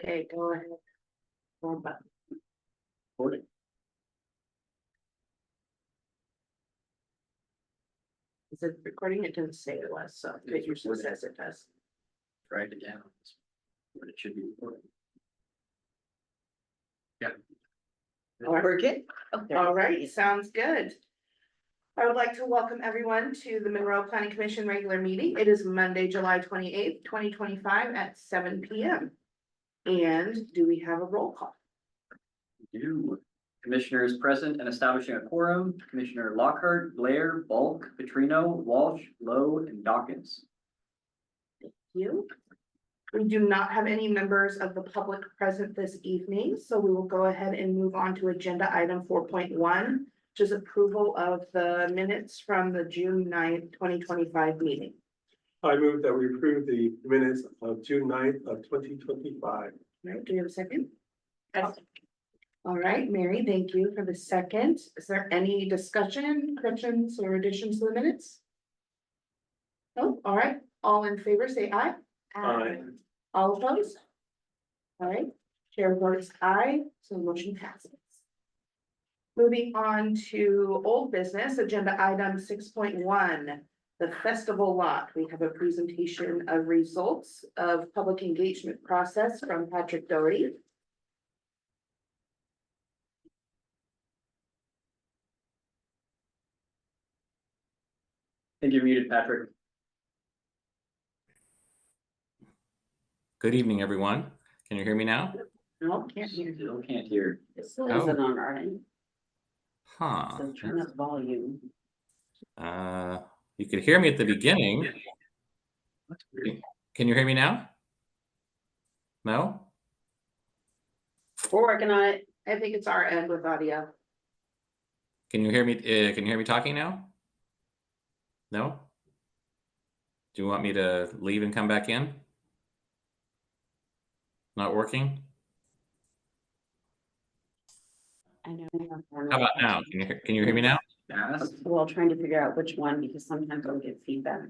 Okay, go ahead. Wrong button. Recording. Is it recording? It didn't say it was, so it usually says it does. Drag it down, but it should be recording. Yeah. All right. We're good. All right, sounds good. I would like to welcome everyone to the Monroe Planning Commission regular meeting. It is Monday, July 28th, 2025 at 7 p.m. And do we have a roll call? You, commissioners present and establishing a quorum, Commissioner Lockhart, Blair, Bulk, Petrino, Walsh, Lowe, and Dawkins. You. We do not have any members of the public present this evening, so we will go ahead and move on to agenda item 4.1, which is approval of the minutes from the June 9th, 2025 meeting. I move that we approve the minutes of June 9th of 2025. All right, do we have a second? All right, Mary, thank you for the second. Is there any discussion, corrections, or additions to the minutes? No, all right, all in favor, say aye. Aye. All opposed? All right, chair votes aye, so the motion passes. Moving on to old business, agenda item 6.1, the festival lot. We have a presentation of results of public engagement process from Patrick Doherty. I think you're muted, Patrick. Good evening, everyone. Can you hear me now? No, can't hear. Still can't hear. It still isn't on our end, Huh. so turn up volume. You could hear me at the beginning. That's weird. Can you hear me now? No? We're working on it. I think it's our end with audio. Can you hear me? Can you hear me talking now? No? Do you want me to leave and come back in? Not working? I know. How about now? Can you hear me now? Yes. Well, trying to figure out which one, because sometimes I'll get feedback.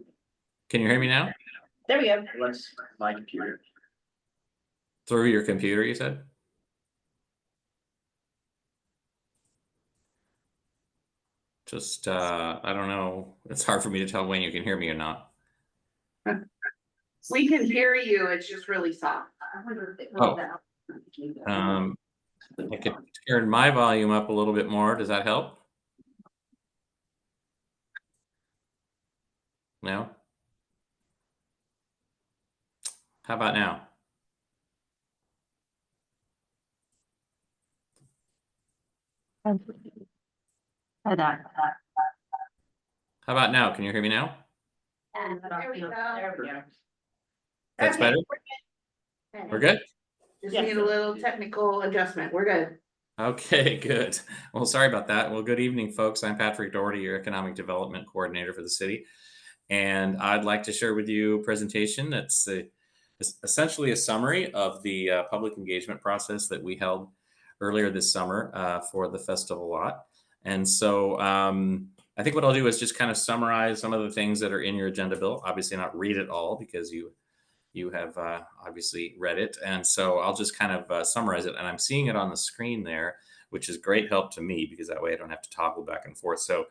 Can you hear me now? There we go. Let's my computer. Through your computer, you said? Just, I don't know. It's hard for me to tell when you can hear me or not. We can hear you, it's just really soft. Oh. I could turn my volume up a little bit more. Does that help? No? How about now? How about now? Can you hear me now? There we go. There we go. That's Okay. better? We're good? Just Yes. need a little technical adjustment. We're good. Okay, good. Well, sorry about that. Well, good evening, folks. I'm Patrick Doherty, your Economic Development Coordinator for the city. And I'd like to share with you a presentation that's essentially a summary of the public engagement process that we held earlier this summer for the festival lot. And so I think what I'll do is just kind of summarize some of the things that are in your agenda bill. Obviously not read it all because you have obviously read it. And so I'll just kind of summarize it. And I'm seeing it on the screen there, which is great help to me because that way I don't have to toggle back and forth. So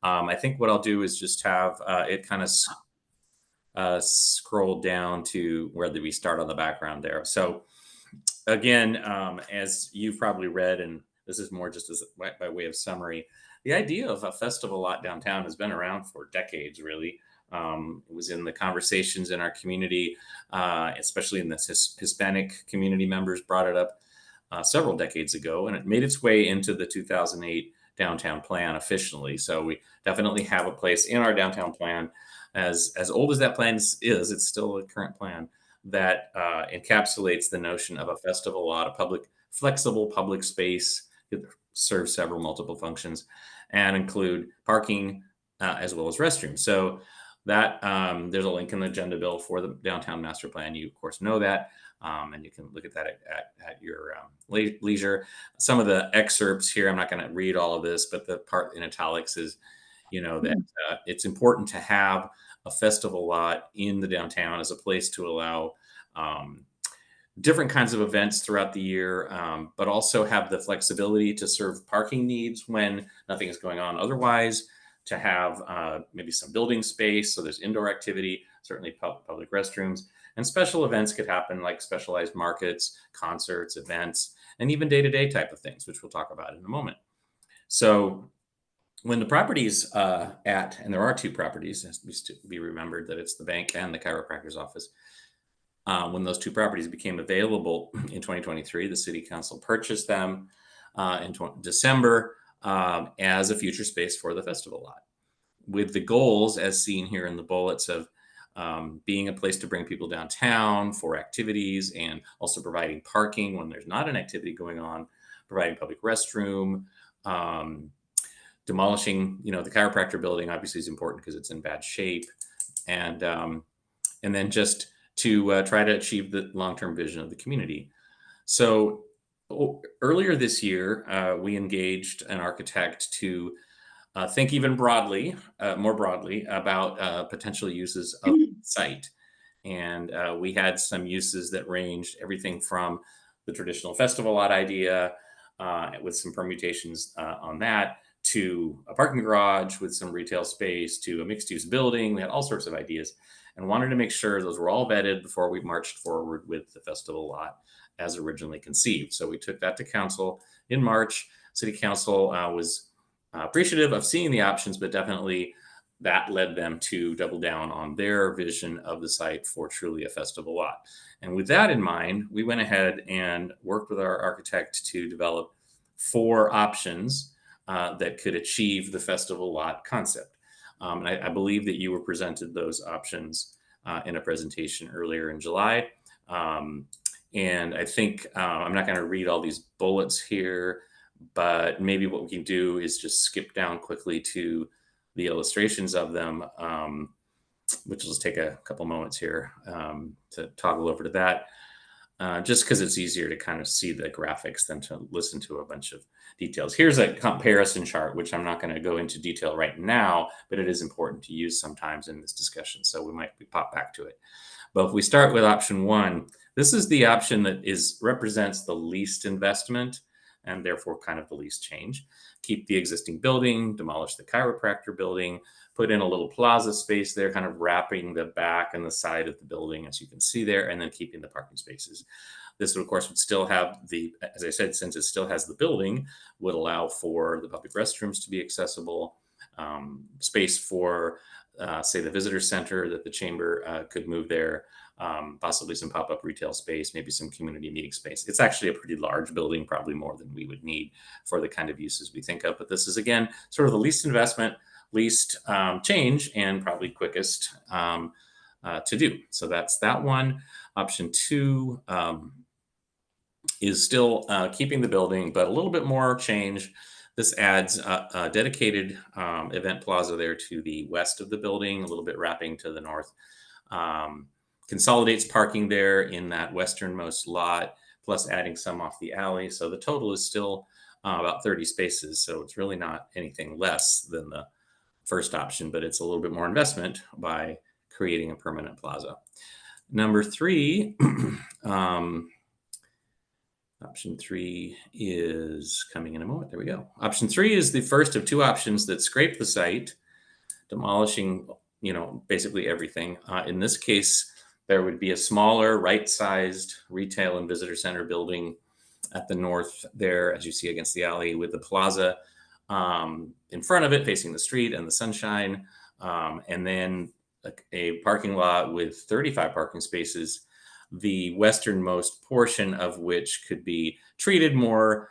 I think what I'll do is just have it kind of scroll down to where we start on the background there. So again, as you've probably read, and this is more just as by way of summary, the idea of a festival lot downtown has been around for decades, really. It was in the conversations in our community, especially in the Hispanic community members brought it up several decades ago, and it made its way into the 2008 downtown plan officially. So we definitely have a place in our downtown plan. As old as that plan is, it's still a current plan that encapsulates the notion of a festival lot, a flexible public space that serves multiple functions and include parking as well as restrooms. So that there's a link in the agenda bill for the downtown master plan. You of course know that, and you can look at that at your leisure. Some of the excerpts here, I'm not going to read all of this, but the part in italics is, that it's important to have a festival lot in the downtown as a place to allow different kinds of events throughout the year, but also have the flexibility to serve parking needs when nothing is going on otherwise, to have maybe some building space, so there's indoor activity, certainly public restrooms, and special events could happen like specialized markets, concerts, events, and even day-to-day type of things, which we'll talk about in a moment. So when the properties and there are two properties, it has to be remembered that it's the bank and the chiropractor's office. When those two properties became available in 2023, the city council purchased them in December as a future space for the festival lot, with the goals as seen here in the bullets of being a place to bring people downtown for activities, and also providing parking when there's not an activity going on, providing public restroom, demolishing, the chiropractor building obviously is important because it's in bad shape, and then just to try to achieve the long-term vision of the community. So earlier this year, we engaged an architect to think even more broadly about potential uses of the site. And we had some uses that ranged everything from the traditional festival lot idea with some permutations on that, to a parking garage with some retail space, to a mixed-use building. We had all sorts of ideas and wanted to make sure those were all vetted before we marched forward with the festival lot as originally conceived. So we took that to council in March. City council was appreciative of seeing the options, but definitely that led them to double down on their vision of the site for truly a festival lot. And with that in mind, we went ahead and worked with our architect to develop 4 options that could achieve the festival lot concept. And I believe that you were presented those options in a presentation earlier in July. And I think I'm not going to read all these bullets here, but maybe what we can do is just skip down quickly to the illustrations of them, which will just take a couple moments here to toggle over to that. Just because it's easier to kind of see the graphics than to listen to a bunch of details. Here's a comparison chart, which I'm not going to go into detail right now, but it is important to use sometimes in this discussion, so we might pop back to it. But if we start with option 1, this is the option that represents the least investment and therefore kind of the least change. Keep the existing building, demolish the chiropractor building, put in a little plaza space there, kind of wrapping the back and the side of the building, as you can see there, and then keeping the parking spaces. This, of course, would still have as I said, since it still has the building, would allow for the public restrooms to be accessible, space for, say, the visitor center that the chamber could move there, possibly some pop-up retail space, maybe some community meeting space. It's actually a pretty large building, probably more than we would need for the kind of uses we think of. But this is, again, sort of the least investment, least change, and probably quickest to do. So that's that one. Option 2 is still keeping the building, but a little bit more change. This adds a dedicated event plaza there to the west of the building, a little bit wrapping to the north. Consolidates parking there in that westernmost lot, plus adding some off the alley. So the total is still about 30 spaces. So it's really not anything less than the first option, but it's a little bit more investment by creating a permanent plaza. Number 3, option 3 is coming in a moment. There we go. Option 3 is the first of 2 options that scrape the site, demolishing, basically everything. In this case, there would be a smaller, right-sized retail and visitor center building at the north there, as you see against the alley, with the plaza in front of it, facing the street and the sunshine, and then a parking lot with 35 parking spaces, the westernmost portion of which could be treated more,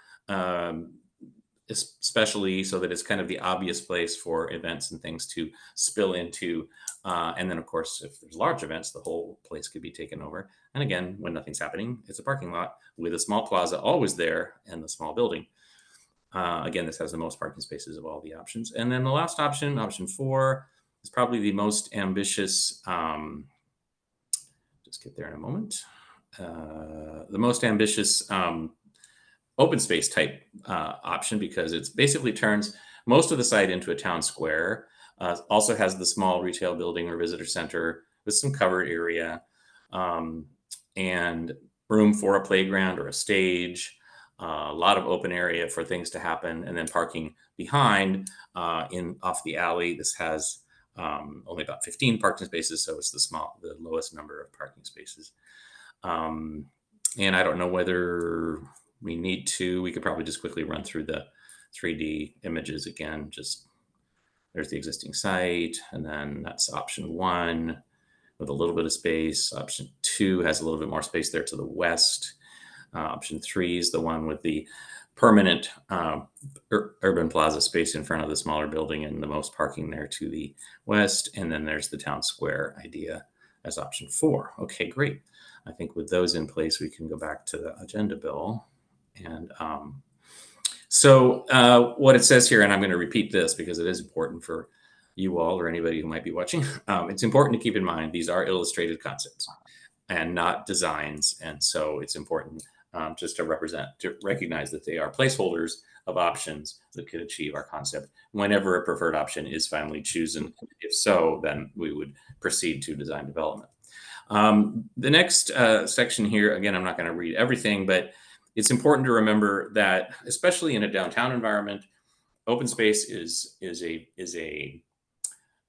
especially so that it's kind of the obvious place for events and things to spill into. And then, of course, if there's large events, the whole place could be taken over. And again, when nothing's happening, it's a parking lot with a small plaza always there and the small building. Again, this has the most parking spaces of all the options. And then the last option, option 4, is probably the most ambitious. Just get there in a moment. The most ambitious open space type option, because it's basically turns most of the site into a town square. Also has the small retail building or visitor center with some covered area, and room for a playground or a stage, a lot of open area for things to happen, and then parking behind in off the alley. This has only about 15 parking spaces, so it's the lowest number of parking spaces. And I don't know whether we need to. We could probably just quickly run through the 3D images again. Just there's the existing site, and then that's option 1 with a little bit of space. Option 2 has a little bit more space there to the west. Option 3 is the one with the permanent urban plaza space in front of the smaller building and the most parking there to the west. And then there's the town square idea as option 4. Okay, great. I think with those in place, we can go back to the agenda bill. And so what it says here, and I'm going to repeat this because it is important for you all or anybody who might be watching. It's important to keep in mind these are illustrated concepts and not designs. And so it's important just to recognize that they are placeholders of options that could achieve our concept whenever a preferred option is finally chosen. If so, then we would proceed to design development. The next section here, again, I'm not going to read everything, but it's important to remember that, especially in a downtown environment, open space is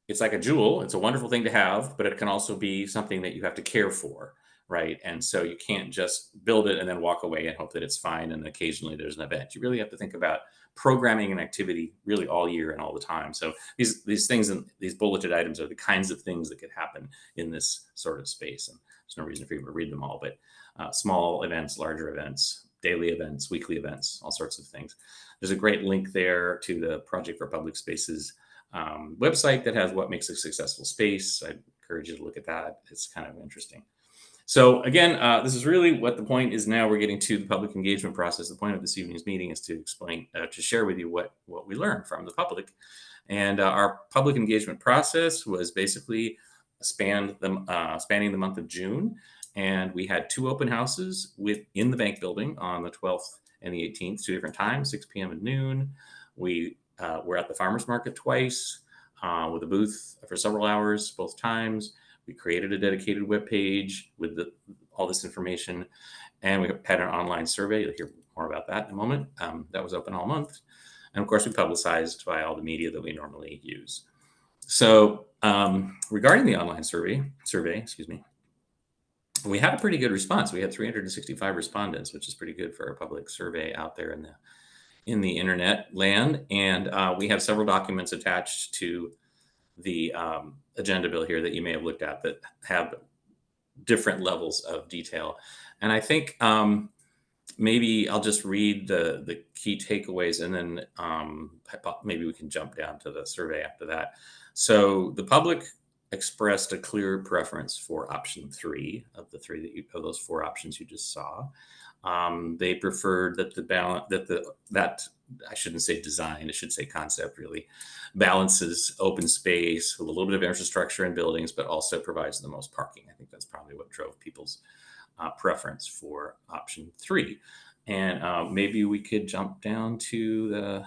it's like a jewel. It's a wonderful thing to have, but it can also be something that you have to care for, right? And so you can't just build it and then walk away and hope that it's fine. And occasionally there's an event. You really have to think about programming and activity really all year and all the time. So these things and these bulleted items are the kinds of things that could happen in this sort of space. And there's no reason for you to read them all, but small events, larger events, daily events, weekly events, all sorts of things. There's a great link there to the Project for Public Spaces website that has what makes a successful space. I encourage you to look at that. It's kind of interesting. So again, this is really what the point is now. We're getting to the public engagement process. The point of this evening's meeting is to explain, to share with you what we learned from the public. And our public engagement process was basically spanning the month of June. And we had 2 open houses in the bank building on the 12th and the 18th, 2 different times, 6 p.m. and noon. We were at the farmer's market twice with a booth for several hours, both times. We created a dedicated web page with all this information, and we had an online survey. You'll hear more about that in a moment. That was open all month. And of course, we publicized by all the media that we normally use. So regarding the online survey, we had a pretty good response. We had 365 respondents, which is pretty good for a public survey out there in the internet land. And we have several documents attached to the agenda bill here that you may have looked at that have different levels of detail. And I think maybe I'll just read the key takeaways, and then maybe we can jump down to the survey after that. So the public expressed a clear preference for option 3 of of those 4 options you just saw. They preferred that I shouldn't say design, I should say concept, really balances open space with a little bit of infrastructure and buildings, but also provides the most parking. I think that's probably what drove people's preference for option 3. And maybe we could jump down to the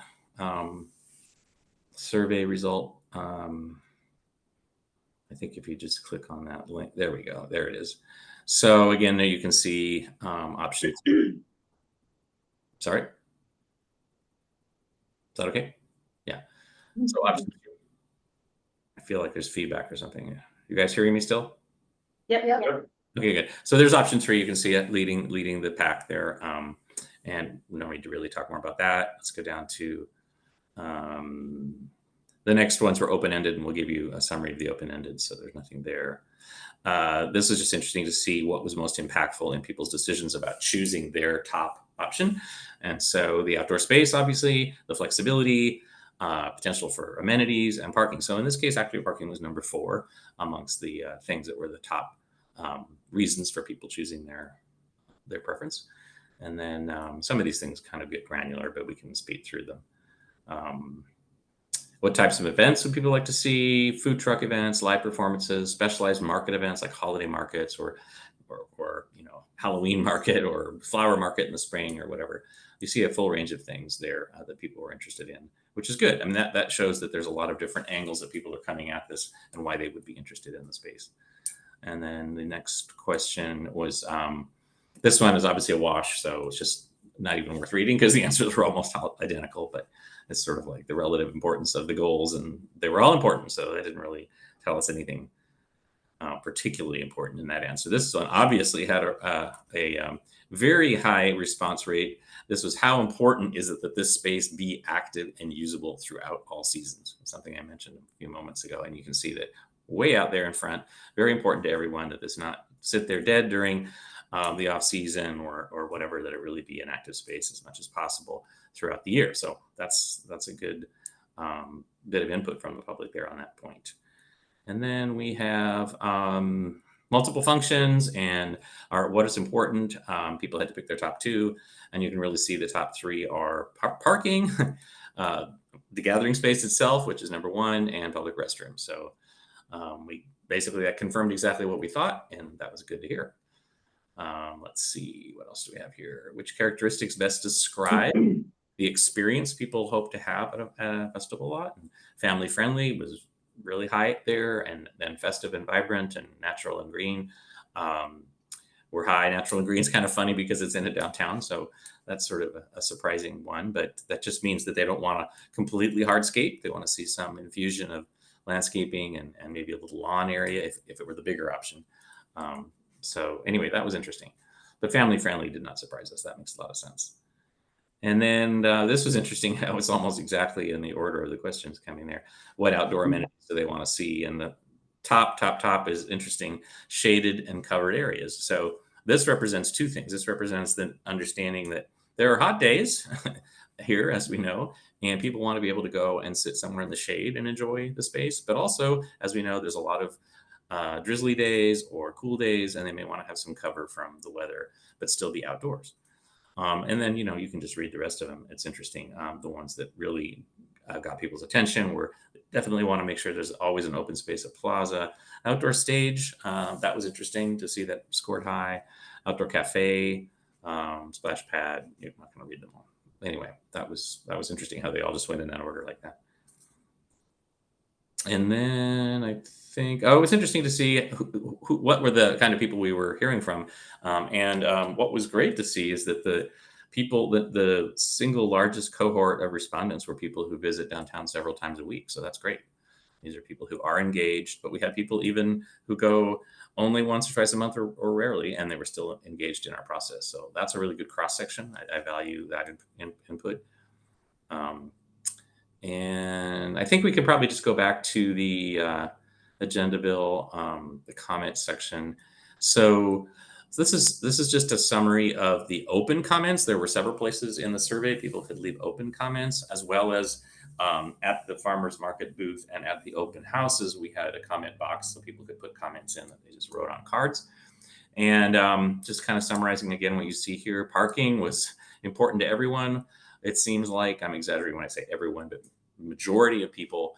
survey result. I think if you just click on that link, there we go. There it is. So again, there you can see options. Sorry. Is that okay? Yeah. So option 2. I feel like there's feedback or something. You guys hearing me still? Yep. Okay, good. So there's option 3. You can see it leading the pack there. And we don't need to really talk more about that. Let's go down to the next ones were open-ended, and we'll give you a summary of the open-ended. So there's nothing there. This is just interesting to see what was most impactful in people's decisions about choosing their top option. And so the outdoor space, obviously, the flexibility, potential for amenities, and parking. So in this case, actually, parking was number 4 amongst the things that were the top reasons for people choosing their preference. And then some of these things kind of get granular, but we can speed through them. What types of events would people like to see? Food truck events, live performances, specialized market events like holiday markets or Halloween market or flower market in the spring or whatever. You see a full range of things there that people were interested in, which is good. I mean, that shows that there's a lot of different angles that people are coming at this and why they would be interested in the space. And then the next question was This one is obviously a wash, so it's just not even worth reading because the answers were almost all identical, but it's sort of like the relative importance of the goals, and they were all important, so they didn't really tell us anything particularly important in that answer. This one obviously had a very high response rate. This was how important is it that this space be active and usable throughout all seasons, something I mentioned a few moments ago. And you can see that way out there in front, very important to everyone that does not sit there dead during the off season or whatever, that it really be an active space as much as possible throughout the year. So that's a good bit of input from the public there on that point. And then we have multiple functions and what is important. People had to pick their top two, and you can really see the top three are parking, the gathering space itself, which is number one, and public restrooms. So we basically, that confirmed exactly what we thought, and that was good to hear. Let's see, what else do we have here? Which characteristics best describe the experience people hope to have at a festival lot? And family friendly was really high up there, and then festive and vibrant and natural and green were high. Natural and green is kind of funny because it's in a downtown, so that's sort of a surprising one, but that just means that they don't want to completely hardscape. They want to see some infusion of landscaping and maybe a little lawn area if it were the bigger option. So anyway, that was interesting, but family friendly did not surprise us. That makes a lot of sense. And then this was interesting. How it's almost exactly in the order of the questions coming there. What outdoor amenities do they want to see? And the top is interesting, shaded and covered areas. So this represents two things. This represents the understanding that there are hot days here, as we know, and people want to be able to go and sit somewhere in the shade and enjoy the space. But also, as we know, there's a lot of drizzly days or cool days, and they may want to have some cover from the weather, but still be outdoors. And then, you can just read the rest of them. It's interesting. The ones that really got people's attention were definitely want to make sure there's always an open space at Plaza. Outdoor stage, that was interesting to see that scored high. Outdoor cafe, splash pad. You're not going to read them all. Anyway, that was interesting how they all just went in that order like that. And then I think, it was interesting to see what were the kind of people we were hearing from. And what was great to see is that the single largest cohort of respondents were people who visit downtown several times a week. So that's great. These are people who are engaged, but we had people even who go only once or twice a month or rarely, and they were still engaged in our process. So that's a really good cross section. I value that input. And I think we could probably just go back to the agenda bill, the comment section. So this is just a summary of the open comments. There were several places in the survey people could leave open comments, as well as at the farmers market booth and at the open houses, we had a comment box so people could put comments in that they just wrote on cards. And just kind of summarizing again what you see here, parking was important to everyone. It seems like, I'm exaggerating when I say everyone, but majority of people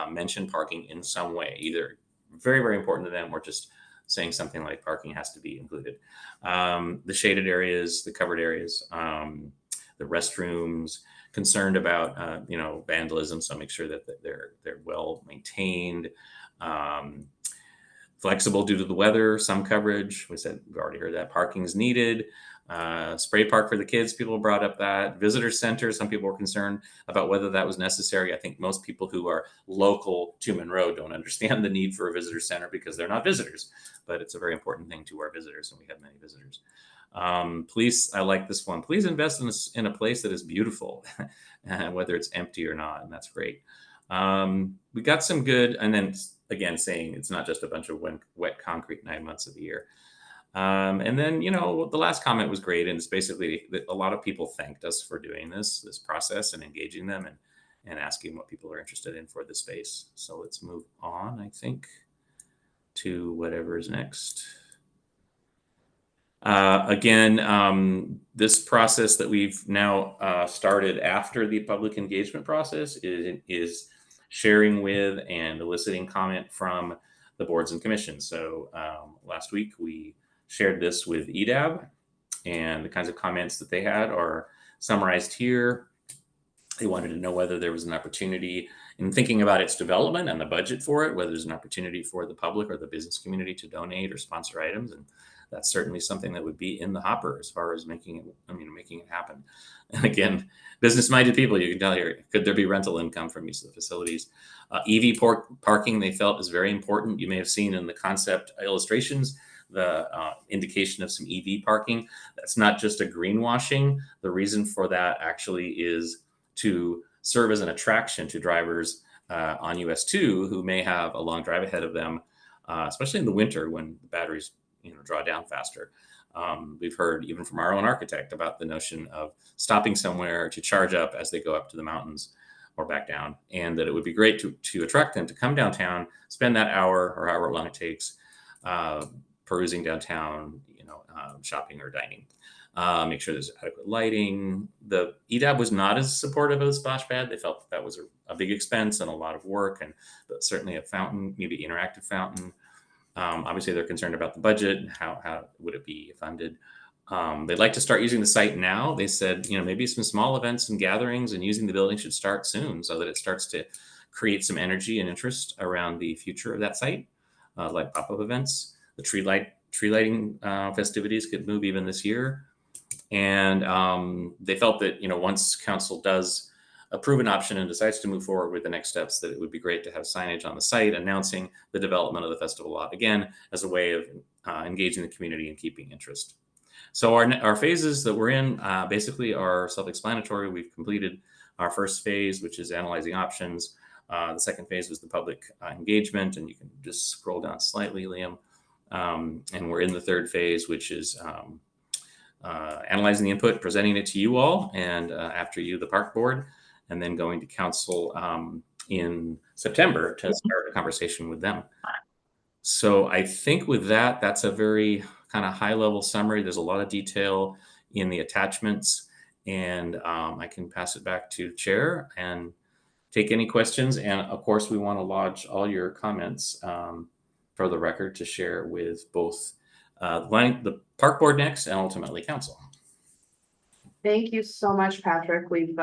mention parking in some way, either very, very important to them or just saying something like parking has to be included. The shaded areas, the covered areas, the restrooms, concerned about vandalism, so make sure that they're well maintained. Flexible due to the weather, some coverage. We've already heard that. Parking is needed. Spray park for the kids, people brought up that. Visitor center, some people were concerned about whether that was necessary. I think most people who are local to Monroe don't understand the need for a visitor center because they're not visitors, but it's a very important thing to our visitors, and we have many visitors. Police, I like this one. Please invest in a place that is beautiful, whether it's empty or not, and that's great. We got some good, and then again, saying it's not just a bunch of wet concrete 9 months of the year. And then, the last comment was great. And it's basically that a lot of people thanked us for doing this process and engaging them and asking what people are interested in for the space. So let's move on, I think, to whatever is next. Again, this process that we've now started after the public engagement process is sharing with and eliciting comment from the boards and commissions. So last week we shared this with EDAB, and the kinds of comments that they had are summarized here. They wanted to know whether there was an opportunity in thinking about its development and the budget for it, whether there's an opportunity for the public or the business community to donate or sponsor items. And that's certainly something that would be in the hopper as far as making it happen. And again, business-minded people, you can tell here, could there be rental income from use of the facilities? EV parking, they felt, is very important. You may have seen in the concept illustrations the indication of some EV parking. That's not just a greenwashing. The reason for that actually is to serve as an attraction to drivers on US 2 who may have a long drive ahead of them, especially in the winter when the batteries draw down faster. We've heard even from our own architect about the notion of stopping somewhere to charge up as they go up to the mountains or back down, and that it would be great to attract them to come downtown, spend that hour or however long it takes perusing downtown, shopping or dining. Make sure there's adequate lighting. The EDAB was not as supportive of the splash pad. They felt that was a big expense and a lot of work, but certainly a fountain, maybe interactive fountain. Obviously, they're concerned about the budget and how would it be funded. They'd like to start using the site now. They said, maybe some small events and gatherings and using the building should start soon so that it starts to create some energy and interest around the future of that site, like pop-up events. The tree lighting festivities could move even this year. And they felt that, once council does approve an option and decides to move forward with the next steps, that it would be great to have signage on the site announcing the development of the festival lot, again, as a way of engaging the community and keeping interest. So our phases that we're in basically are self-explanatory. We've completed our first phase, which is analyzing options. The second phase was the public engagement, and you can just scroll down slightly, Liam. And we're in the third phase, which is analyzing the input, presenting it to you all, and after you, the park board, and then going to council in September to start a conversation with them. So I think with that, that's a very kind of high level summary. There's a lot of detail in the attachments, and I can pass it back to Chair and take any questions. And of course, we want to lodge all your comments for the record to share with both the park board next and ultimately council. Thank you so much, Patrick. We've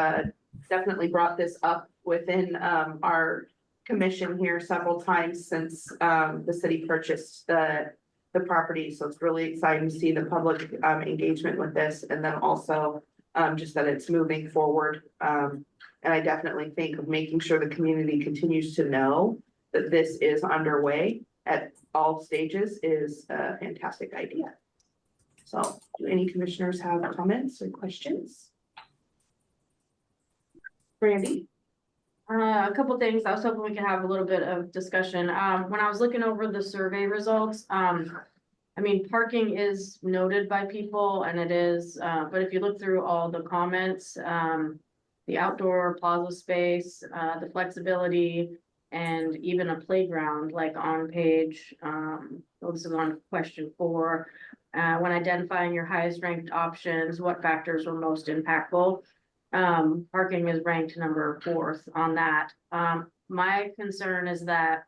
definitely brought this up within our commission here several times since the city purchased the property. So it's really exciting to see the public engagement with this, and then also just that it's moving forward. And I definitely think of making sure the community continues to know that this is underway at all stages is a fantastic idea. So do any commissioners have comments or questions? Brandy? A couple things. I was hoping we could have a little bit of discussion. When I was looking over the survey results, parking is noted by people and it is, but if you look through all the comments, the outdoor plaza space, the flexibility, and even a playground, like on page, this is on question 4, when identifying your highest ranked options, what factors were most impactful? Parking is ranked number 4th on that. My concern is that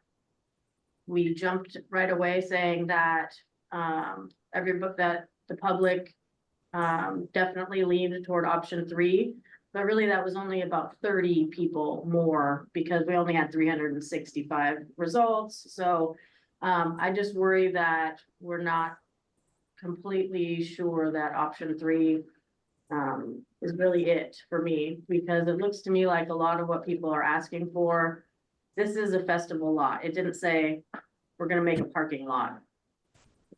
we jumped right away saying that that the public definitely leaned toward option 3, but really that was only about 30 people more because we only had 365 results. So I just worry that we're not completely sure that option 3 is really it for me, because it looks to me like a lot of what people are asking for, this is a festival lot. It didn't say we're going to make a parking lot.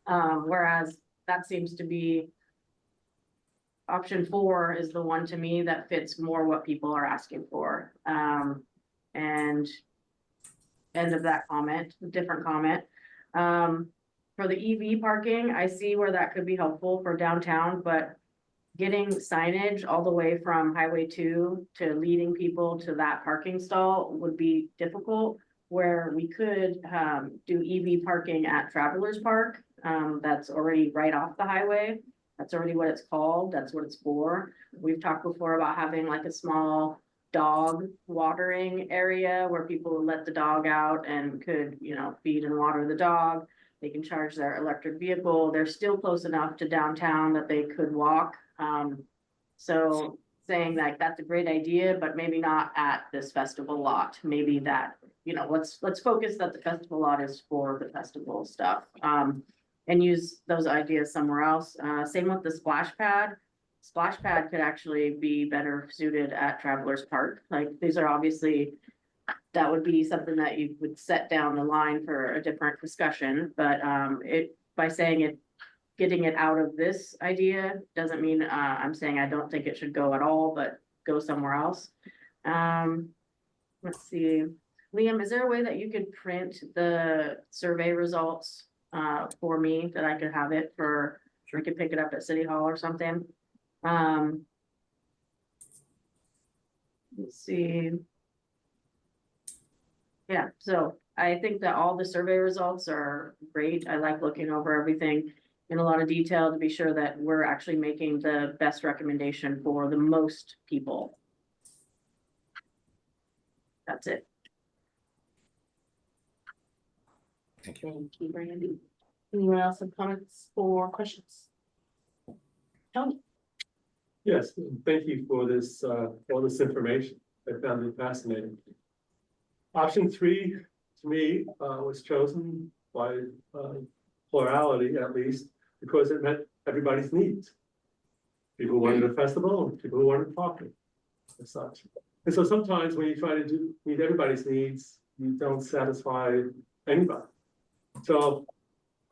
Whereas that seems to be option 4 is the one to me that fits more what people are asking for. And end of that comment, different comment. For the EV parking, I see where that could be helpful for downtown, but getting signage all the way from Highway 2 to leading people to that parking stall would be difficult, where we could do EV parking at Travelers Park. That's already right off the highway. That's already what it's called. That's what it's for. We've talked before about having like a small dog watering area where people would let the dog out and could, feed and water the dog. They can charge their electric vehicle. They're still close enough to downtown that they could walk. So saying like that's a great idea, but maybe not at this festival lot. Maybe that, let's focus that the festival lot is for the festival stuff. and use those ideas somewhere else. Same with the splash pad. Splash pad could actually be better suited at Travelers Park. Like, these are obviously, that would be something that you would set down the line for a different discussion, but by saying it, getting it out of this idea doesn't mean I'm saying I don't think it should go at all, but go somewhere else. Let's see, Liam, is there a way that you could print the survey results for me, that I could have it for, I could pick it up at City Hall or something? Let's see. Yeah, so I think that all the survey results are great. I like looking over everything in a lot of detail to be sure that we're actually making the best recommendation for the most people. That's it. Thank you. Thank you, Brandy. Anyone else have comments or questions? Tony? Yes, thank you for this, all this information. I found it fascinating. Option 3, to me, was chosen by plurality, at least, because it met everybody's needs. People who wanted a festival, and people who wanted parking, and such. And so sometimes when you try to meet everybody's needs, you don't satisfy anybody. So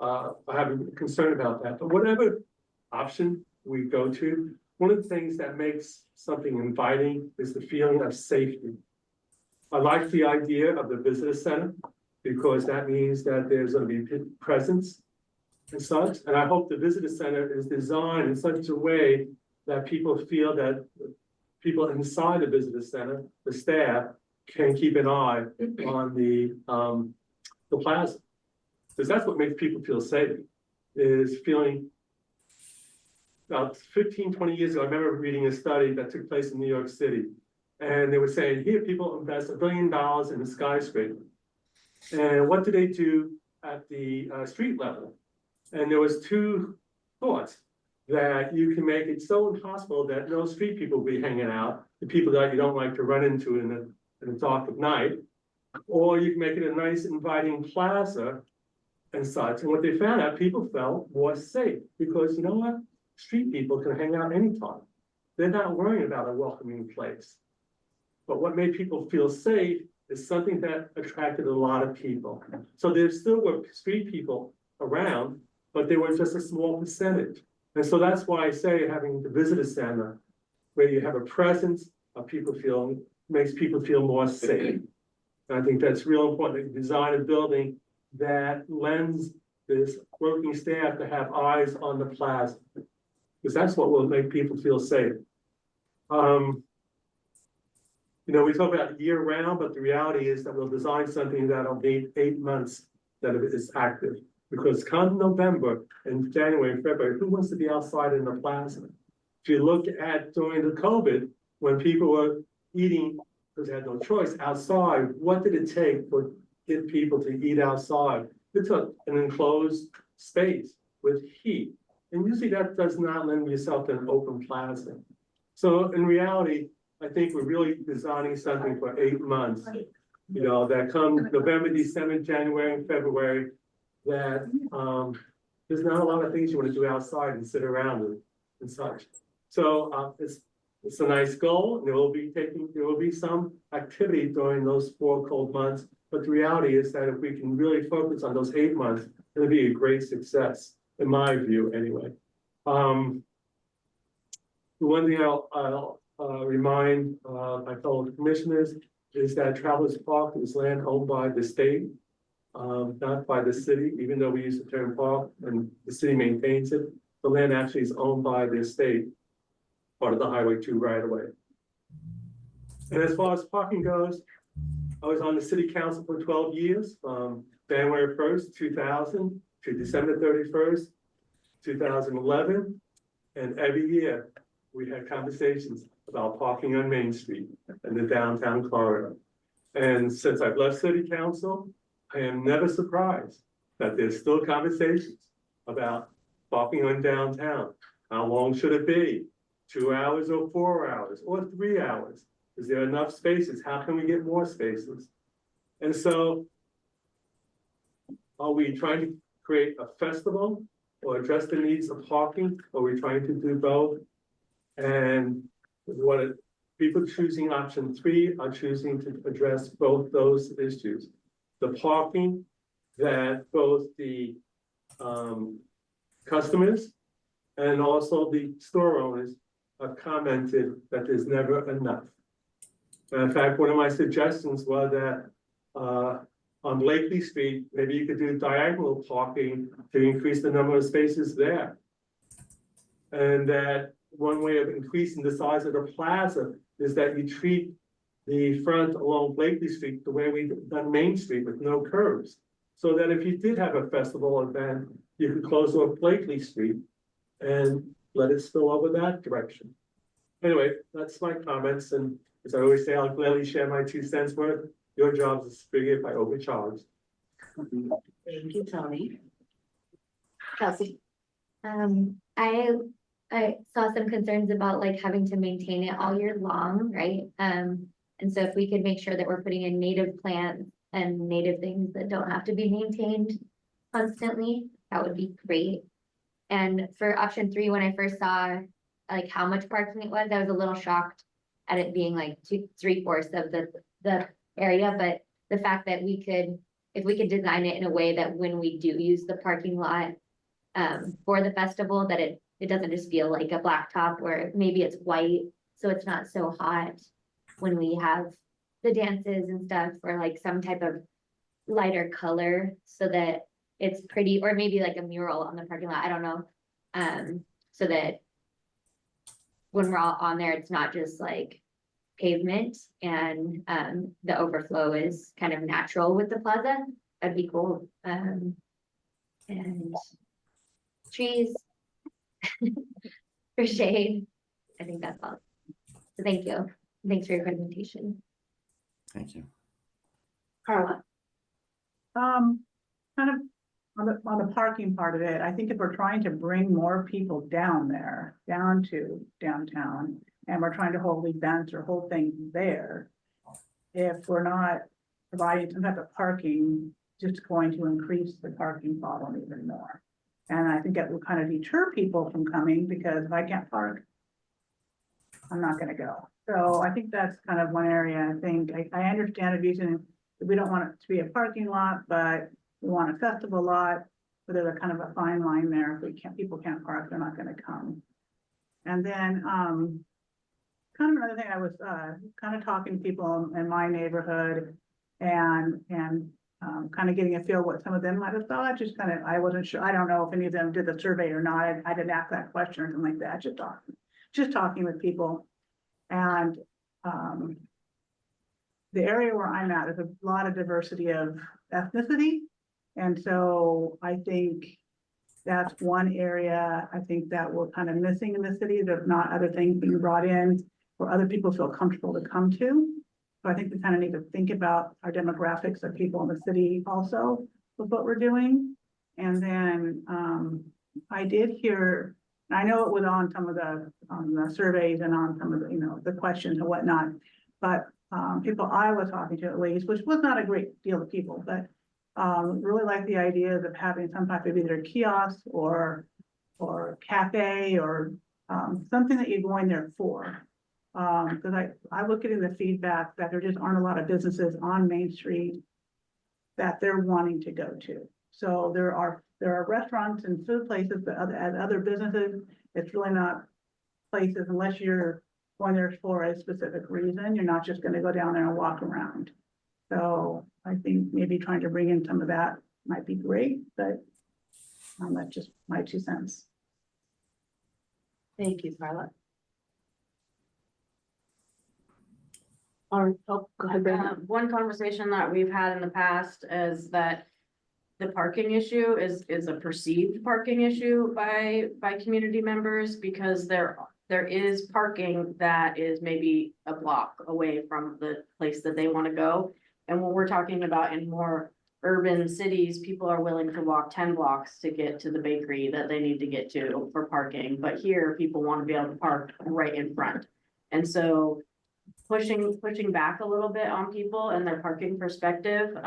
I have a concern about that. But whatever option we go to, one of the things that makes something inviting is the feeling of safety. I like the idea of the visitor center because that means that there's going to be presence and such. And I hope the visitor center is designed in such a way that people feel that people inside the visitor center, the staff, can keep an eye on the plaza. Because that's what makes people feel safe, is feeling. About 15, 20 years ago, I remember reading a study that took place in New York City. And they were saying, here people invest $1 billion in a skyscraper. And what do they do at the street level? And there was 2 thoughts: that you can make it so impossible that no street people will be hanging out, the people that you don't like to run into in the dark of night, or you can make it a nice inviting plaza and such. And what they found out, people felt more safe because, you know what? Street people can hang out anytime. They're not worrying about a welcoming place. But what made people feel safe is something that attracted a lot of people. So there still were street people around, but they were just a small percentage. And so that's why I say having the visitor center, where you have a presence of people feeling, makes people feel more safe. And I think that's real important, to design a building that lends this working staff to have eyes on the plaza. Because that's what will make people feel safe. You know, we talk about year round, but the reality is that we'll design something that'll need 8 months that it is active. Because come November and January and February, who wants to be outside in the plaza? If you look at during the COVID, when people were eating, because they had no choice, outside, what did it take for get people to eat outside? It took an enclosed space with heat. And usually that does not lend yourself to an open plaza. So in reality, I think we're really designing something for 8 months, you know, that come November, December, January, and February, that there's not a lot of things you want to do outside and sit around and such. So it's a nice goal. There will be some activity during those 4 cold months, but the reality is that if we can really focus on those 8 months, it'll be a great success, in my view, anyway. The one thing I'll remind my fellow commissioners is that Travelers Park is land owned by the state, not by the city, even though we use the term park and the city maintains it. The land actually is owned by the state, part of the Highway 2 right away. And as far as parking goes, I was on the city council for 12 years, from January 1st, 2000 to December 31st, 2011. And every year we had conversations about parking on Main Street and the downtown corridor. And since I've left city council, I am never surprised that there's still conversations about parking on downtown. How long should it be? 2 hours or 4 hours or 3 hours? Is there enough spaces? How can we get more spaces? And so are we trying to create a festival or address the needs of parking, or we're trying to do both. And people choosing option 3 are choosing to address both those issues. The parking that both the customers and also the store owners have commented that there's never enough. And in fact, one of my suggestions was that on Blakely Street, maybe you could do diagonal parking to increase the number of spaces there. And that one way of increasing the size of the plaza is that you treat the front along Blakely Street the way we've done Main Street with no curves. So that if you did have a festival event, you could close off Blakely Street and let it spill over that direction. Anyway, that's my comments, and as I always say, I'll gladly share my 2 cents worth. Your job is big if I overcharge. Thank you, Tony. Kelsey. I saw some concerns about like having to maintain it all year long, right? And so if we could make sure that we're putting in native plants and native things that don't have to be maintained constantly, that would be great. And for option 3, when I first saw like how much parking it was, I was a little shocked at it being like 3/4 of the area, but the fact that if we could design it in a way that when we do use the parking lot for the festival, that it doesn't just feel like a blacktop, where maybe it's white, so it's not so hot when we have the dances and stuff, or like some type of lighter color so that it's pretty, or maybe like a mural on the parking lot, I don't know. So that when we're all on there, it's not just like pavement, and the overflow is kind of natural with the plaza. That'd be cool. And trees for shade. I think that's all. So thank you. Thanks for your presentation. Thank you. Carla. Kind of on the parking part of it, I think if we're trying to bring more people down there, down to downtown, and we're trying to hold events or hold things there, if we're not providing some type of parking, just going to increase the parking problem even more. And I think that will kind of deter people from coming, because if I can't park, I'm not gonna go. So I think that's kind of one area. I think I understand we don't want it to be a parking lot, but we want a festival lot. So there's a kind of a fine line there. If people can't park, they're not gonna come. And then kind of another thing, I was kind of talking to people in my neighborhood and kind of getting a feel what some of them might have thought. Just kind of, I wasn't sure. I don't know if any of them did the survey or not. I didn't ask that question or something like that. Just talking with people. And the area where I'm at is a lot of diversity of ethnicity. And so I think that's one area I think that we're kind of missing in the city. There's not other things being brought in where other people feel comfortable to come to. So I think we kind of need to think about our demographics of people in the city also with what we're doing. And then I did hear, I know it was on some of the surveys and on some of the, the questions and whatnot, but people I was talking to at least, which was not a great deal of people, but really like the idea of having some type of either kiosk or cafe or something that you're going there for. Because I was getting the feedback that there just aren't a lot of businesses on Main Street that they're wanting to go to. So there are restaurants and food places, but as other businesses, it's really not places unless you're going there for a specific reason. You're not just going to go down there and walk around. So I think maybe trying to bring in some of that might be great, but that's just my 2 cents. Thank you, Carla. Go ahead, Brenda. One conversation that we've had in the past is that the parking issue is a perceived parking issue by community members, because there is parking that is maybe a block away from the place that they want to go. And when we're talking about in more urban cities, people are willing to walk 10 blocks to get to the bakery that they need to get to for parking. But here, people want to be able to park right in front. And so pushing back a little bit on people and their parking perspective.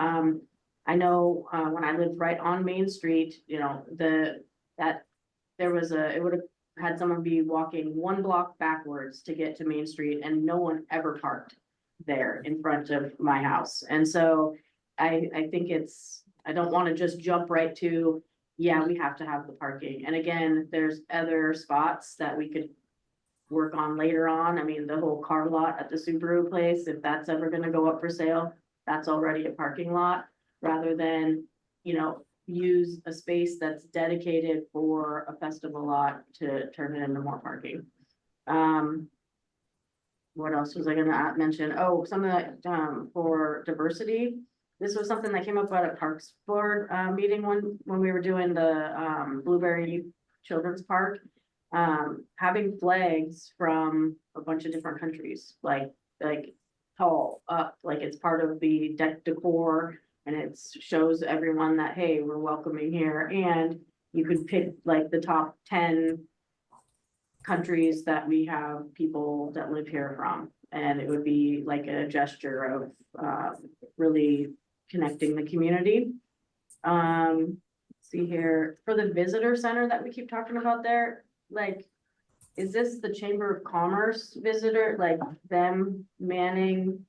I know, when I lived right on Main Street, you know, it would have had someone be walking 1 block backwards to get to Main Street and no one ever parked there in front of my house. And so I think I don't want to just jump right to, yeah, we have to have the parking. And again, there's other spots that we could work on later on. I mean, the whole car lot at the Subaru place, if that's ever gonna go up for sale, that's already a parking lot, rather than, you know, use a space that's dedicated for a festival lot to turn it into more parking. What else was I gonna mention? Oh, something that, for diversity. This was something that came up at a Parks Board, meeting when we were doing the, Blueberry Children's Park. Having flags from a bunch of different countries, like tall up, like it's part of the deck decor. And it shows everyone that, hey, we're welcoming here, and you could pick like the top 10 countries that we have people that live here from. And it would be like a gesture of really connecting the community. See here, for the visitor center that we keep talking about there, like, is this the Chamber of Commerce visitor, like them manning,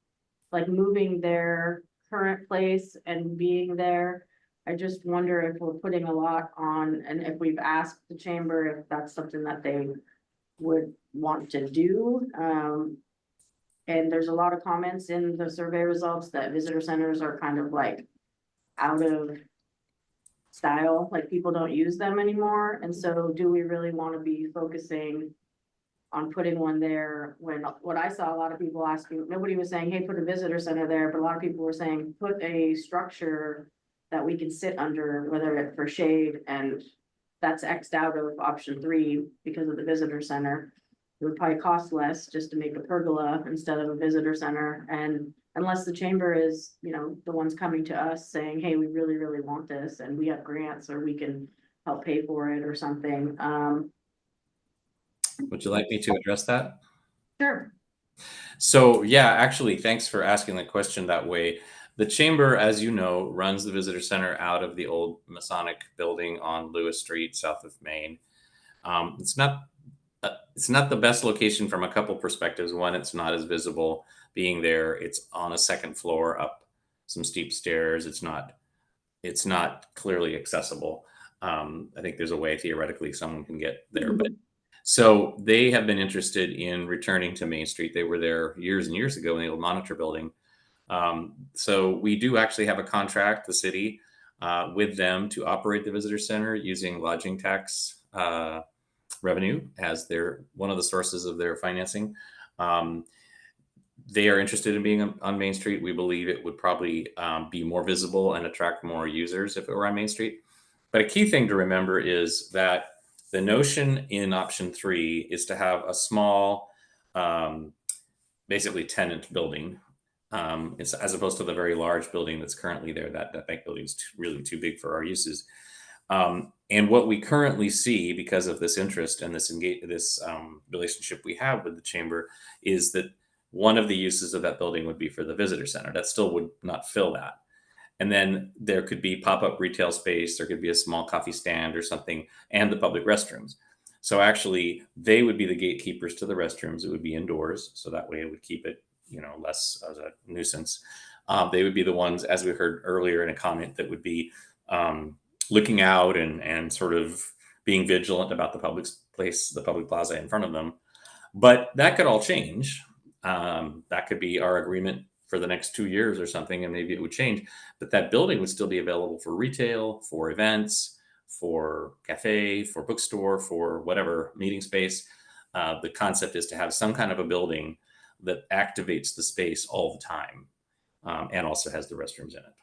like moving their current place and being there? I just wonder if we're putting a lot on, and if we've asked the chamber if that's something that they would want to do. And there's a lot of comments in the survey results that visitor centers are kind of like out of style, like people don't use them anymore. And so do we really want to be focusing on putting one there, when what I saw a lot of people asking, nobody was saying, hey, put a visitor center there, but a lot of people were saying, put a structure that we can sit under, whether it's for shade, and that's X'd out of option 3 because of the visitor center. It would probably cost less just to make a pergola instead of a visitor center. And unless the chamber is, you know, the ones coming to us saying, hey, we really, really want this and we have grants or we can help pay for it or something. Would you like me to address that? Sure. So yeah, actually, thanks for asking the question that way. The chamber, as you know, runs the visitor center out of the old Masonic building on Lewis Street, south of Main. It's not the best location from a couple perspectives. One, it's not as visible being there. It's on a second floor up some steep stairs. It's not clearly accessible. I think there's a way theoretically someone can get there, but so they have been interested in returning to Main Street. They were there years and years ago in the old Monitor building. So we do actually have a contract, the city, with them to operate the visitor center using lodging tax revenue as one of the sources of their financing. They are interested in being on Main Street. We believe it would probably be more visible and attract more users if it were on Main Street. But a key thing to remember is that the notion in option 3 is to have a small, basically tenant building, it's as opposed to the very large building that's currently there. That bank building is really too big for our uses. And what we currently see, because of this interest and this relationship we have with the chamber, is that one of the uses of that building would be for the visitor center. That still would not fill that. And then there could be pop-up retail space, there could be a small coffee stand or something, and the public restrooms. So actually, they would be the gatekeepers to the restrooms. It would be indoors, so that way it would keep it, less as a nuisance. They would be the ones, as we heard earlier in a comment, that would be looking out and sort of being vigilant about the public place, the public plaza in front of them. But that could all change. That could be our agreement for the next 2 years or something, and maybe it would change. But that building would still be available for retail, for events, for cafe, for bookstore, for whatever meeting space. The concept is to have some kind of a building that activates the space all the time, and also has the restrooms in it.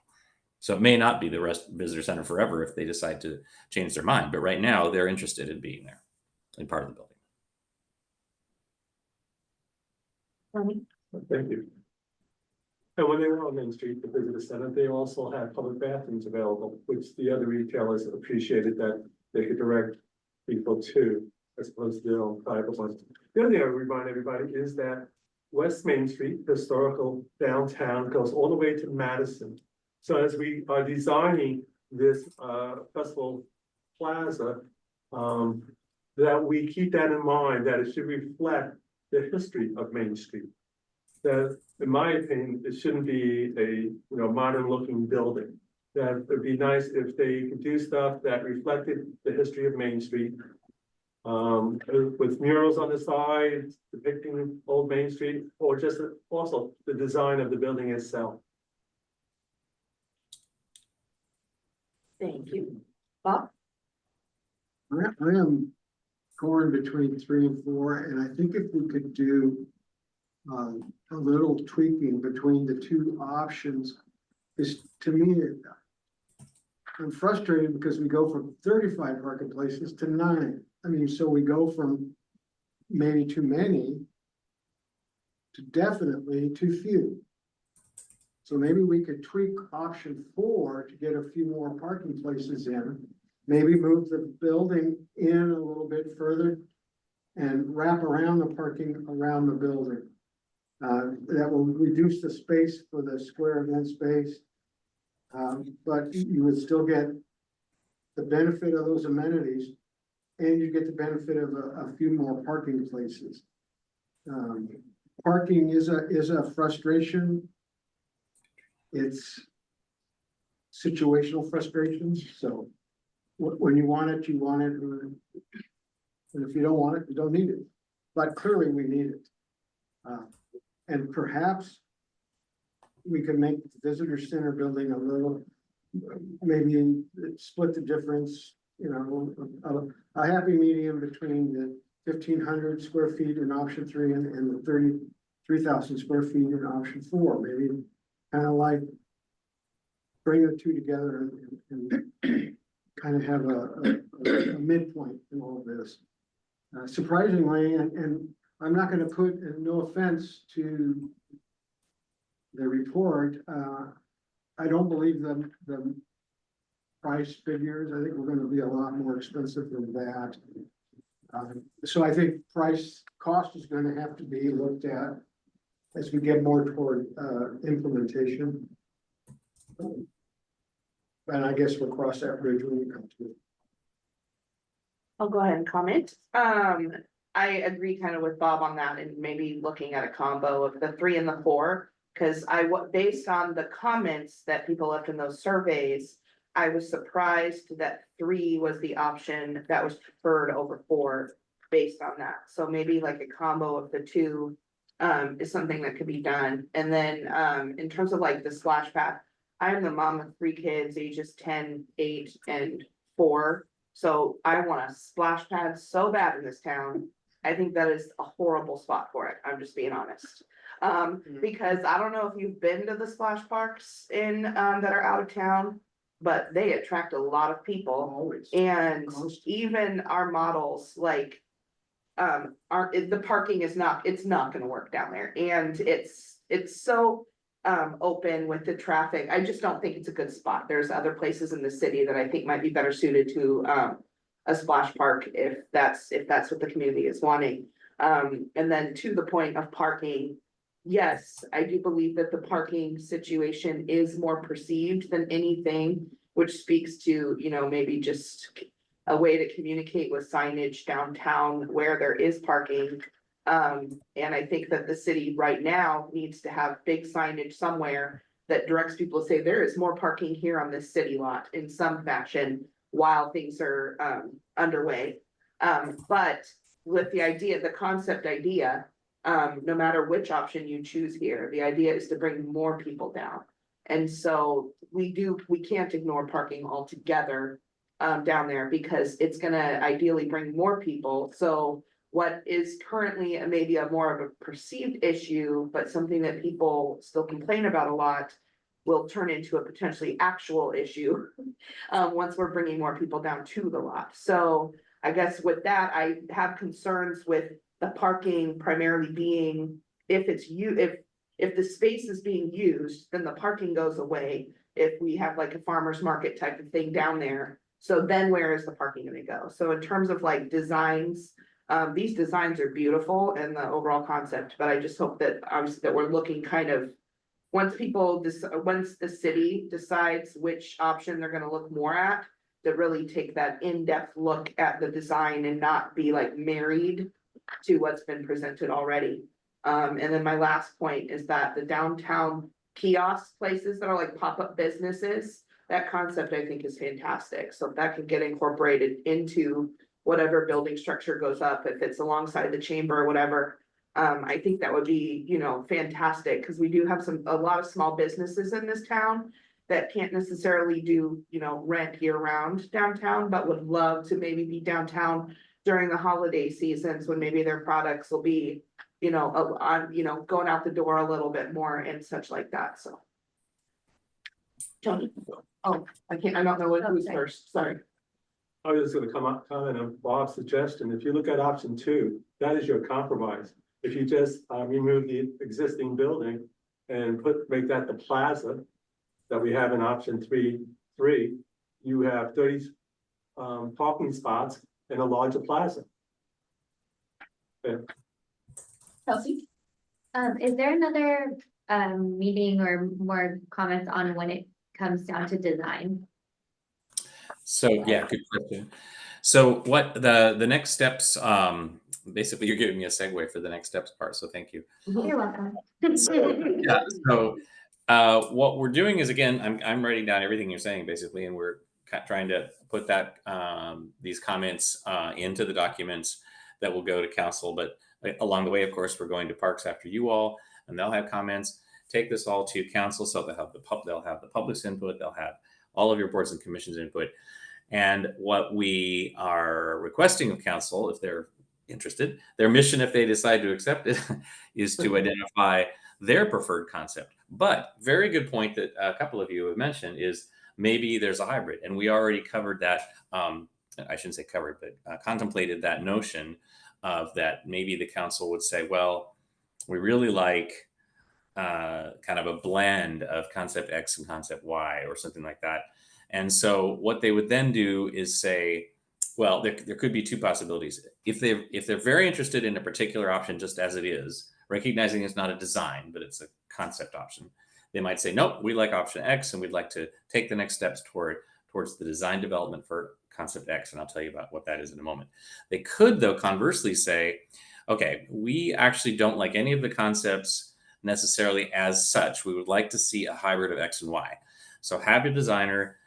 So it may not be the visitor center forever if they decide to change their mind, but right now they're interested in being there, in part of the building. Thank you. And when they were on Main Street, the visitor center, they also had public bathrooms available, which the other retailers appreciated that they could direct people to, as opposed to their own private ones. The other thing I would remind everybody is that West Main Street, historical downtown, goes all the way to Madison. So as we are designing this festival plaza, that we keep that in mind, that it should reflect the history of Main Street. That, in my opinion, it shouldn't be a, modern looking building. That it'd be nice if they could do stuff that reflected the history of Main Street. With murals on the side depicting old Main Street, or just also the design of the building itself. Thank you. Bob? I am torn between 3 and 4, and I think if we could do a little tweaking between the two options, is, to me, I'm frustrated because we go from 35 parking places to 9. I mean, so we go from maybe too many to definitely too few. So maybe we could tweak option 4 to get a few more parking places in. Maybe move the building in a little bit further and wrap around the parking around the building. That will reduce the space for the square event space. But you would still get the benefit of those amenities, and you get the benefit of a few more parking places. Parking is a frustration. It's situational frustrations, so when you want it, you want it, and if you don't want it, you don't need it. But clearly we need it. And perhaps we can make the visitor center building a little, maybe split the difference, a happy medium between the 1,500 square feet in option 3 and the 33,000 square feet in option 4. Maybe kind of like bring the two together and kind of have a midpoint in all of this. Surprisingly, and I'm not going to put, no offense to the report, I don't believe the price figures. I think we're going to be a lot more expensive than that. So I think price cost is going to have to be looked at as we get more toward implementation. And I guess we'll cross that bridge when we come to it. I'll go ahead and comment. I agree kind of with Bob on that, and maybe looking at a combo of the 3 and the 4. Because based on the comments that people left in those surveys, I was surprised that 3 was the option that was preferred over 4 based on that. So maybe like a combo of the 2 is something that could be done. And then in terms of like the splash pad, I'm the mom of 3 kids, ages 10, 8, and 4. So I want a splash pad so bad in this town. I think that is a horrible spot for it. I'm just being honest. Because I don't know if you've been to the splash parks in that are out of town, but they attract a lot of people. Always. And Constant. even our models, like, the parking is not, it's not gonna work down there. And it's so open with the traffic. I just don't think it's a good spot. There's other places in the city that I think might be better suited to a splash park if that's what the community is wanting. And then to the point of parking, yes, I do believe that the parking situation is more perceived than anything, which speaks to, maybe just a way to communicate with signage downtown where there is parking. And I think that the city right now needs to have big signage somewhere that directs people to say there is more parking here on this city lot in some fashion while things are underway. But with the concept idea, no matter which option you choose here, the idea is to bring more people down. And so we can't ignore parking altogether down there because it's gonna ideally bring more people. So what is currently maybe more of a perceived issue, but something that people still complain about a lot, will turn into a potentially actual issue once we're bringing more people down to the lot. So I guess with that, I have concerns with the parking primarily being, if the space is being used, then the parking goes away. If we have like a farmer's market type of thing down there, so then where is the parking gonna go? So in terms of like designs, these designs are beautiful and the overall concept, but I just hope that obviously that we're looking kind of once once the city decides which option they're gonna look more at, to really take that in-depth look at the design and not be like married to what's been presented already. And then my last point is that the downtown kiosk places that are like pop-up businesses, that concept I think is fantastic. So if that can get incorporated into whatever building structure goes up, if it's alongside the chamber or whatever. I think that would be, you know, fantastic, because we do have a lot of small businesses in this town that can't necessarily do, you know, rent year round downtown, but would love to maybe be downtown during the holiday seasons when maybe their products will be, you know, going out the door a little bit more and such like that, so. Tony, oh, I don't know who's first, sorry. I was just gonna comment on Bob's suggestion. If you look at option 2, that is your compromise. If you just remove the existing building and make that the plaza that we have in option 3, you have 30 parking spots in a larger plaza. Kelsey? Is there another meeting or more comments on when it comes down to design? So yeah, good question. So what the next steps, basically you're giving me a segue for the next steps part, so thank you. You're welcome. Yeah, so what we're doing is, again, I'm writing down everything you're saying basically, and we're trying to put that these comments into the documents that will go to council. But along the way, of course, we're going to parks after you all, and they'll have comments. Take this all to council, so they'll have the public's input, they'll have all of your boards and commissions input. And what we are requesting of council, if they're interested, their mission, if they decide to accept it, is to identify their preferred concept. But very good point that a couple of you have mentioned is maybe there's a hybrid, and we already covered that. I shouldn't say covered, but contemplated that notion of that maybe the council would say, well, we really like kind of a blend of concept X and concept Y or something like that. And so what they would then do is say, well, there could be two possibilities. If they're very interested in a particular option just as it is, recognizing it's not a design, but it's a concept option, they might say, nope, we like option X and we'd like to take the next steps towards the design development for concept X. And I'll tell you about what that is in a moment. They could, though, conversely say, okay, we actually don't like any of the concepts necessarily as such. We would like to see a hybrid of X and Y. So have your designer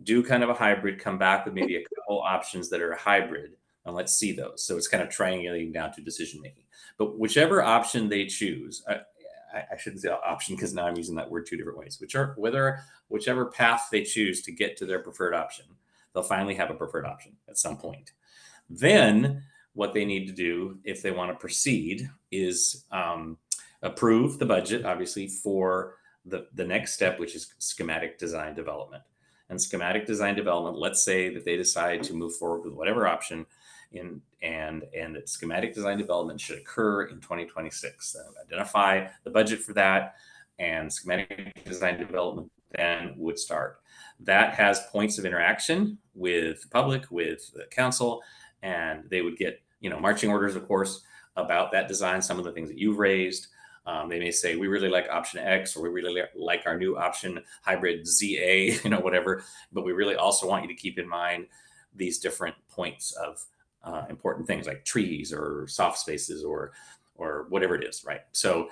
do kind of a hybrid, come back with maybe a couple options that are a hybrid, and let's see those. So it's kind of triangulating down to decision making. But whichever option they choose, I shouldn't say option because now I'm using that word two different ways. Whichever path they choose to get to their preferred option, they'll finally have a preferred option at some point. Then what they need to do, if they want to proceed, is approve the budget, obviously, for the next step, which is schematic design development. And schematic design development, let's say that they decide to move forward with whatever option and that schematic design development should occur in 2026. Identify the budget for that, and schematic design development then would start. That has points of interaction with the public, with the council, and they would get, marching orders, of course, about that design, some of the things that you've raised. They may say, we really like option X, or we really like our new option hybrid ZA, whatever, but we really also want you to keep in mind these different points of important things like trees or soft spaces or whatever it is, right? So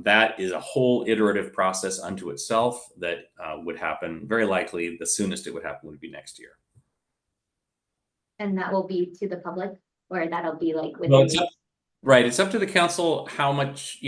that is a whole iterative process unto itself that would happen. Very likely the soonest it would happen would be next year. And that will be to the public, or that'll be like within. Well, right. It's up to the council how much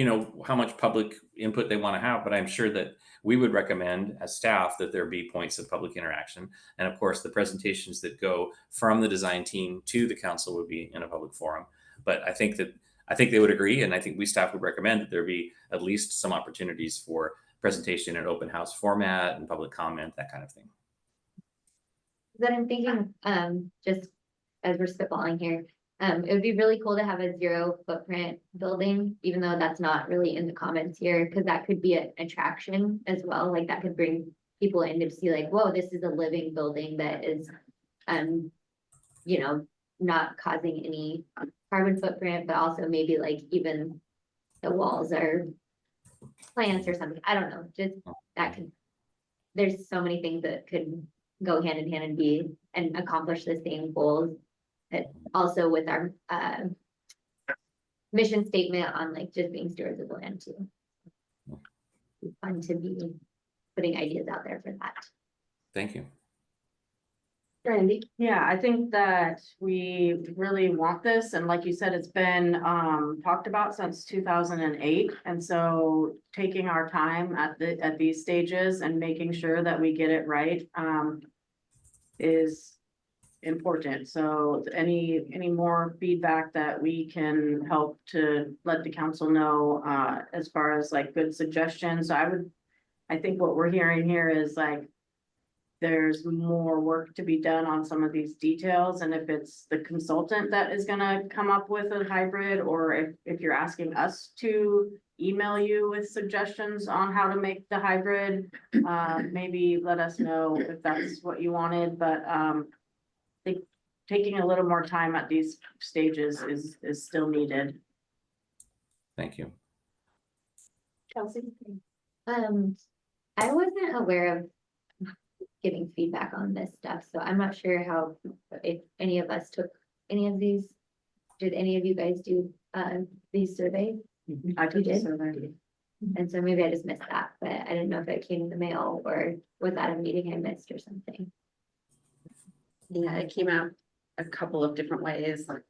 public input they want to have, but I'm sure that we would recommend as staff that there be points of public interaction. And of course, the presentations that go from the design team to the council would be in a public forum. But I think they would agree. And I think we staff would recommend that there be at least some opportunities for presentation in open house format and public comment, that kind of thing. That I'm thinking, just as we're spitballing here, it would be really cool to have a 0 footprint building, even though that's not really in the comments here, because that could be an attraction as well. Like that could bring people in to see like, whoa, this is a living building that is, not causing any carbon footprint, but also maybe like even the walls are plants or something, I don't know, just that could. There's so many things that could go hand in hand and be, and accomplish the same goals. But also with our, mission statement on like just being stewards of the land too. It's fun to be putting ideas out there for that. Thank you. Randy? Yeah, I think that we really want this, and like you said, it's been talked about since 2008. And so taking our time at these stages and making sure that we get it right is important. So any more feedback that we can help to let the council know as far as like good suggestions. I think what we're hearing here is like there's more work to be done on some of these details, and if it's the consultant that is gonna come up with a hybrid, or if you're asking us to email you with suggestions on how to make the hybrid, maybe let us know if that's what you wanted, but I think taking a little more time at these stages is still needed. Thank you. Chelsea? I wasn't aware of giving feedback on this stuff, so I'm not sure how, if any of us took any of these. Did any of you guys do these surveys? I took You a did? survey. And so maybe I just missed that, but I didn't know if it came in the mail or was that a meeting I missed or something. Yeah, it came out a couple of different ways. But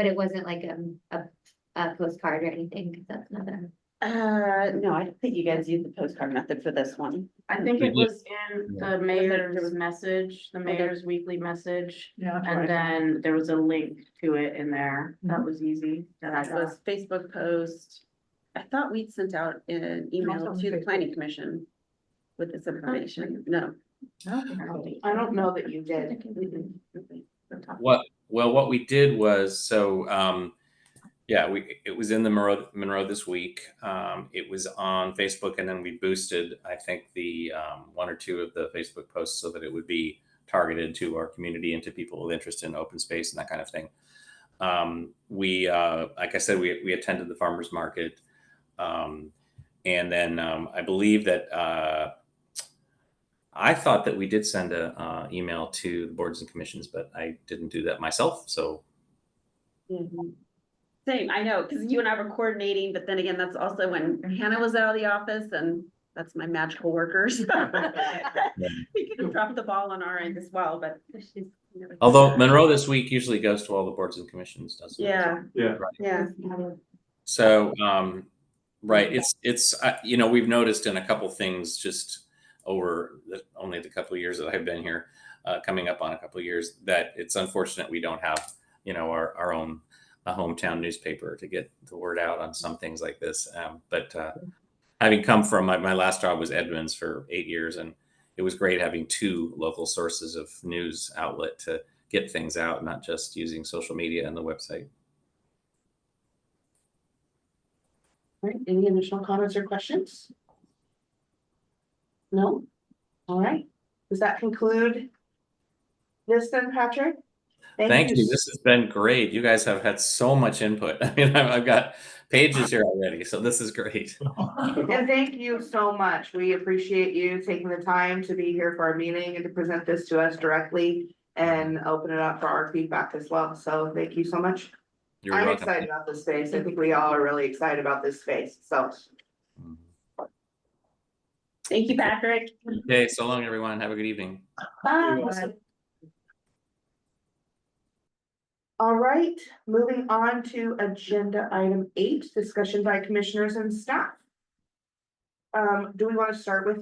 it wasn't like a postcard or anything, because that's another. No, I don't think you guys used the postcard method for this one. I think it was in the mayor's message, the Okay. mayor's weekly message, Yeah. that's what I and thought. then there was a link to it in there. That was easy. That It was Facebook post. I thought we'd sent out an email Also to the Facebook. planning commission with this information. No. I don't know that you did. What we did was, so, it was in the Monroe this week. It was on Facebook, and then we boosted, I think, the one or two of the Facebook posts so that it would be targeted to our community and to people with interest in open space and that kind of thing. Like I said, we attended the farmers market, and then I believe that I thought that we did send a email to the boards and commissions, but I didn't do that myself. So Same, I know, because you and I were coordinating, but then again, that's also when Hannah was out of the office, and that's my magical workers. We could have dropped the ball on our end as well, but. although Monroe this week usually goes to all the boards and commissions, doesn't it? Yeah, Yeah. yeah. So, right, it's we've noticed in a couple things just over only the couple of years that I've been here, coming up on a couple of years, that it's unfortunate we don't have our own hometown newspaper to get the word out on some things like this. But having come from my last job was Edmonds for 8 years, and it was great having two local sources of news outlet to get things out, not just using social media and the website. All right, any additional comments or questions? No? All right, does that conclude this then, Patrick? Thank you. This has been great. You guys have had so much input. I mean, I've got pages here already, so this is great. And thank you so much. We appreciate you taking the time to be here for our meeting and to present this to us directly and open it up for our feedback as well. So thank you so much. You're I'm welcome. excited about this space. I think we all are really excited about this space, so. Thank you, Patrick. Okay, so long, everyone. Have a good evening. Bye. All right, moving on to agenda item 8, discussion by commissioners and staff. Do we want to start with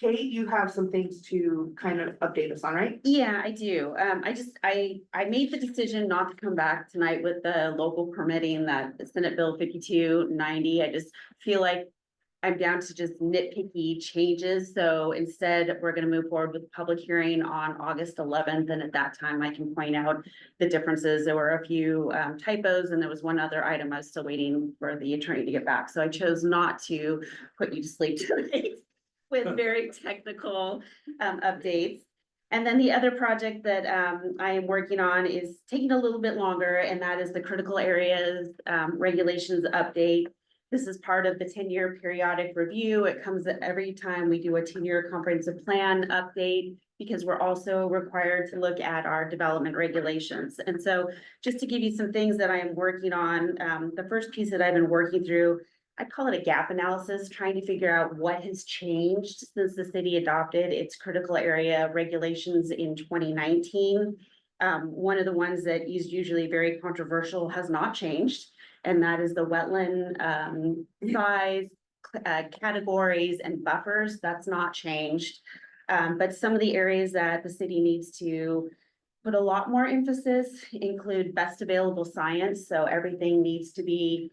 Kate? You have some things to kind of update us on, right? Yeah, I do. I made the decision not to come back tonight with the local permitting, that Senate Bill 5290. I just feel like I'm down to just nitpicky changes. So instead, we're going to move forward with the public hearing on August 11th. And at that time, I can point out the differences. There were a few typos, and there was one other item I was still waiting for the attorney to get back. So I chose not to put you to sleep tonight with very technical updates. And then the other project that I am working on is taking a little bit longer, and that is the critical areas regulations update. This is part of the 10-year periodic review. It comes every time we do a 10-year comprehensive plan update, because we're also required to look at our development regulations. And so just to give you some things that I am working on, the first piece that I've been working through, I call it a gap analysis, trying to figure out what has changed since the city adopted its critical area regulations in 2019. One of the ones that is usually very controversial has not changed, and that is the wetland size, categories and buffers. That's not changed. But some of the areas that the city needs to put a lot more emphasis include best available science. So everything needs to be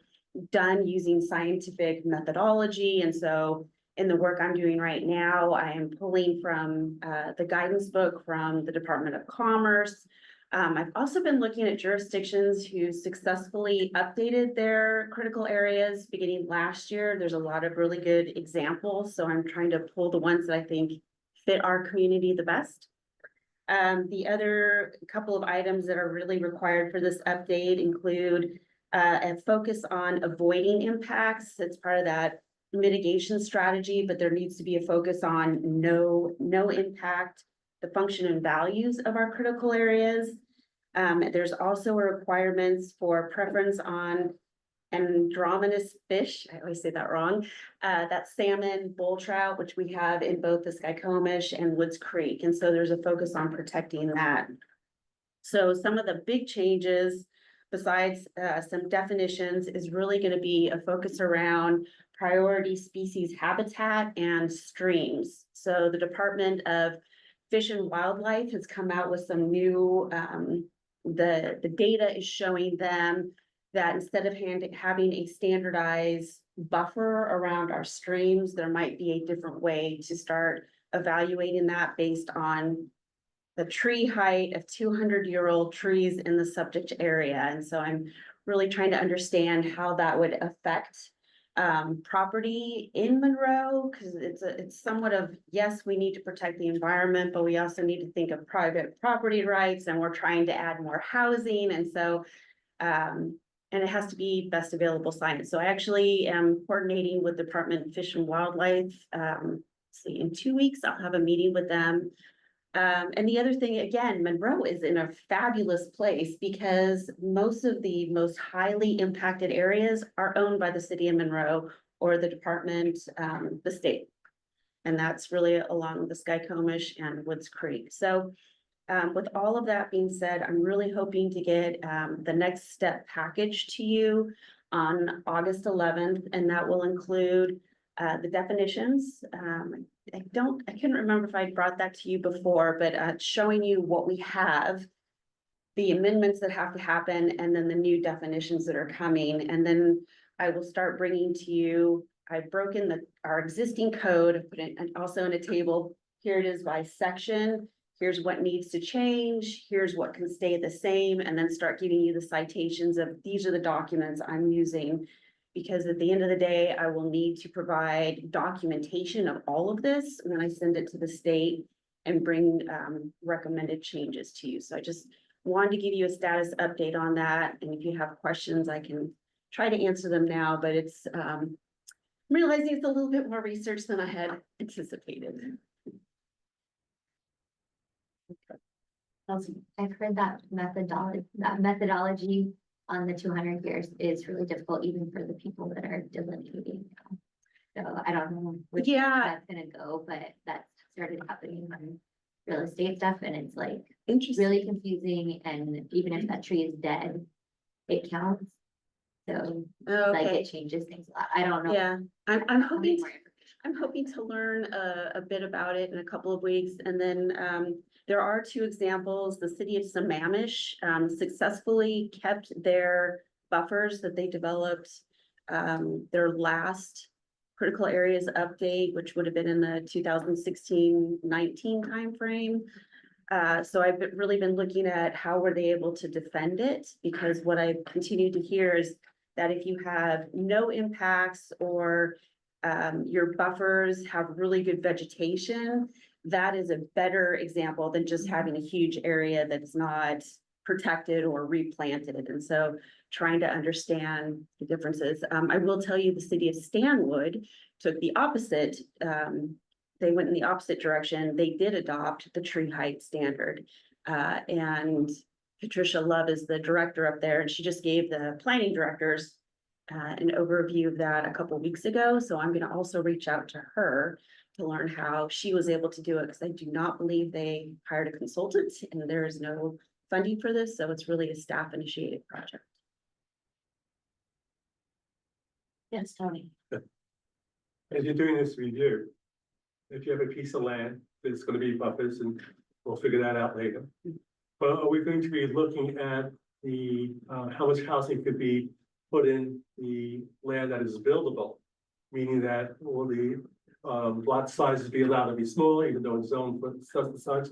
done using scientific methodology. And so in the work I'm doing right now, I am pulling from the guidance book from the Department of Commerce. I've also been looking at jurisdictions who successfully updated their critical areas beginning last year. There's a lot of really good examples. So I'm trying to pull the ones that I think fit our community the best. The other couple of items that are really required for this update include a focus on avoiding impacts. It's part of that mitigation strategy, but there needs to be a focus on no impact, the function and values of our critical areas. There's also requirements for preference on andromenous fish. I always say that wrong. That's salmon, bull trout, which we have in both the Skykomish and Woods Creek. And so there's a focus on protecting that. So some of the big changes, besides some definitions, is really going to be a focus around priority species habitat and streams. So the Department of Fish and Wildlife has come out with some new, the data is showing them that instead of having a standardized buffer around our streams, there might be a different way to start evaluating that based on the tree height of 200-year-old trees in the subject area. And so I'm really trying to understand how that would affect property in Monroe, because it's somewhat of, yes, we need to protect the environment, but we also need to think of private property rights, and we're trying to add more housing. And so, and it has to be best available science. So I actually am coordinating with Department of Fish and Wildlife. See, in 2 weeks, I'll have a meeting with them. And the other thing, again, Monroe is in a fabulous place because most of the most highly impacted areas are owned by the city of Monroe or the department, the state. And that's really along the Skykomish and Woods Creek. So with all of that being said, I'm really hoping to get the next step package to you on August 11th, and that will include the definitions. I couldn't remember if I brought that to you before, but showing you what we have, the amendments that have to happen, and then the new definitions that are coming. And then I will start bringing to you, I've broken our existing code, put it also in a table. Here it is by section. Here's what needs to change. Here's what can stay the same, and then start giving you the citations of these are the documents I'm using. Because at the end of the day, I will need to provide documentation of all of this when I send it to the state and bring recommended changes to you. So I just wanted to give you a status update on that. And if you have questions, I can try to answer them now, but it's I'm realizing it's a little bit more research than I had anticipated. I've heard that methodology on the 200 years is really difficult, even for the people that are delineating. So I don't know which that's gonna go, but that started happening on real estate stuff, and it's like really confusing. And even if that tree is dead, it counts. So like it changes things a lot. I don't know. Yeah, I'm hoping to learn a bit about it in a couple of weeks, and then there are two examples. The city of Sammamish successfully kept their buffers that they developed their last critical areas update, which would have been in the 2016-19 timeframe. So I've really been looking at how were they able to defend it, because what I continue to hear is that if you have no impacts or your buffers have really good vegetation, that is a better example than just having a huge area that's not protected or replanted. And so trying to understand the differences. I will tell you, the city of Stanwood took the opposite, they went in the opposite direction. They did adopt the tree height standard. And Patricia Love is the director up there, and she just gave the planning directors an overview of that a couple weeks ago. So I'm gonna also reach out to her to learn how she was able to do it, because I do not believe they hired a consultant and there is no funding for this, so it's really a staff initiated project. Yes, Tony. As you're doing this review, if you have a piece of land that's gonna be buffers, and we'll figure that out later. But are we going to be looking at the, how much housing could be put in the land that is buildable? Meaning that will the, lot sizes be allowed to be smaller, even though it's zoned for such and such,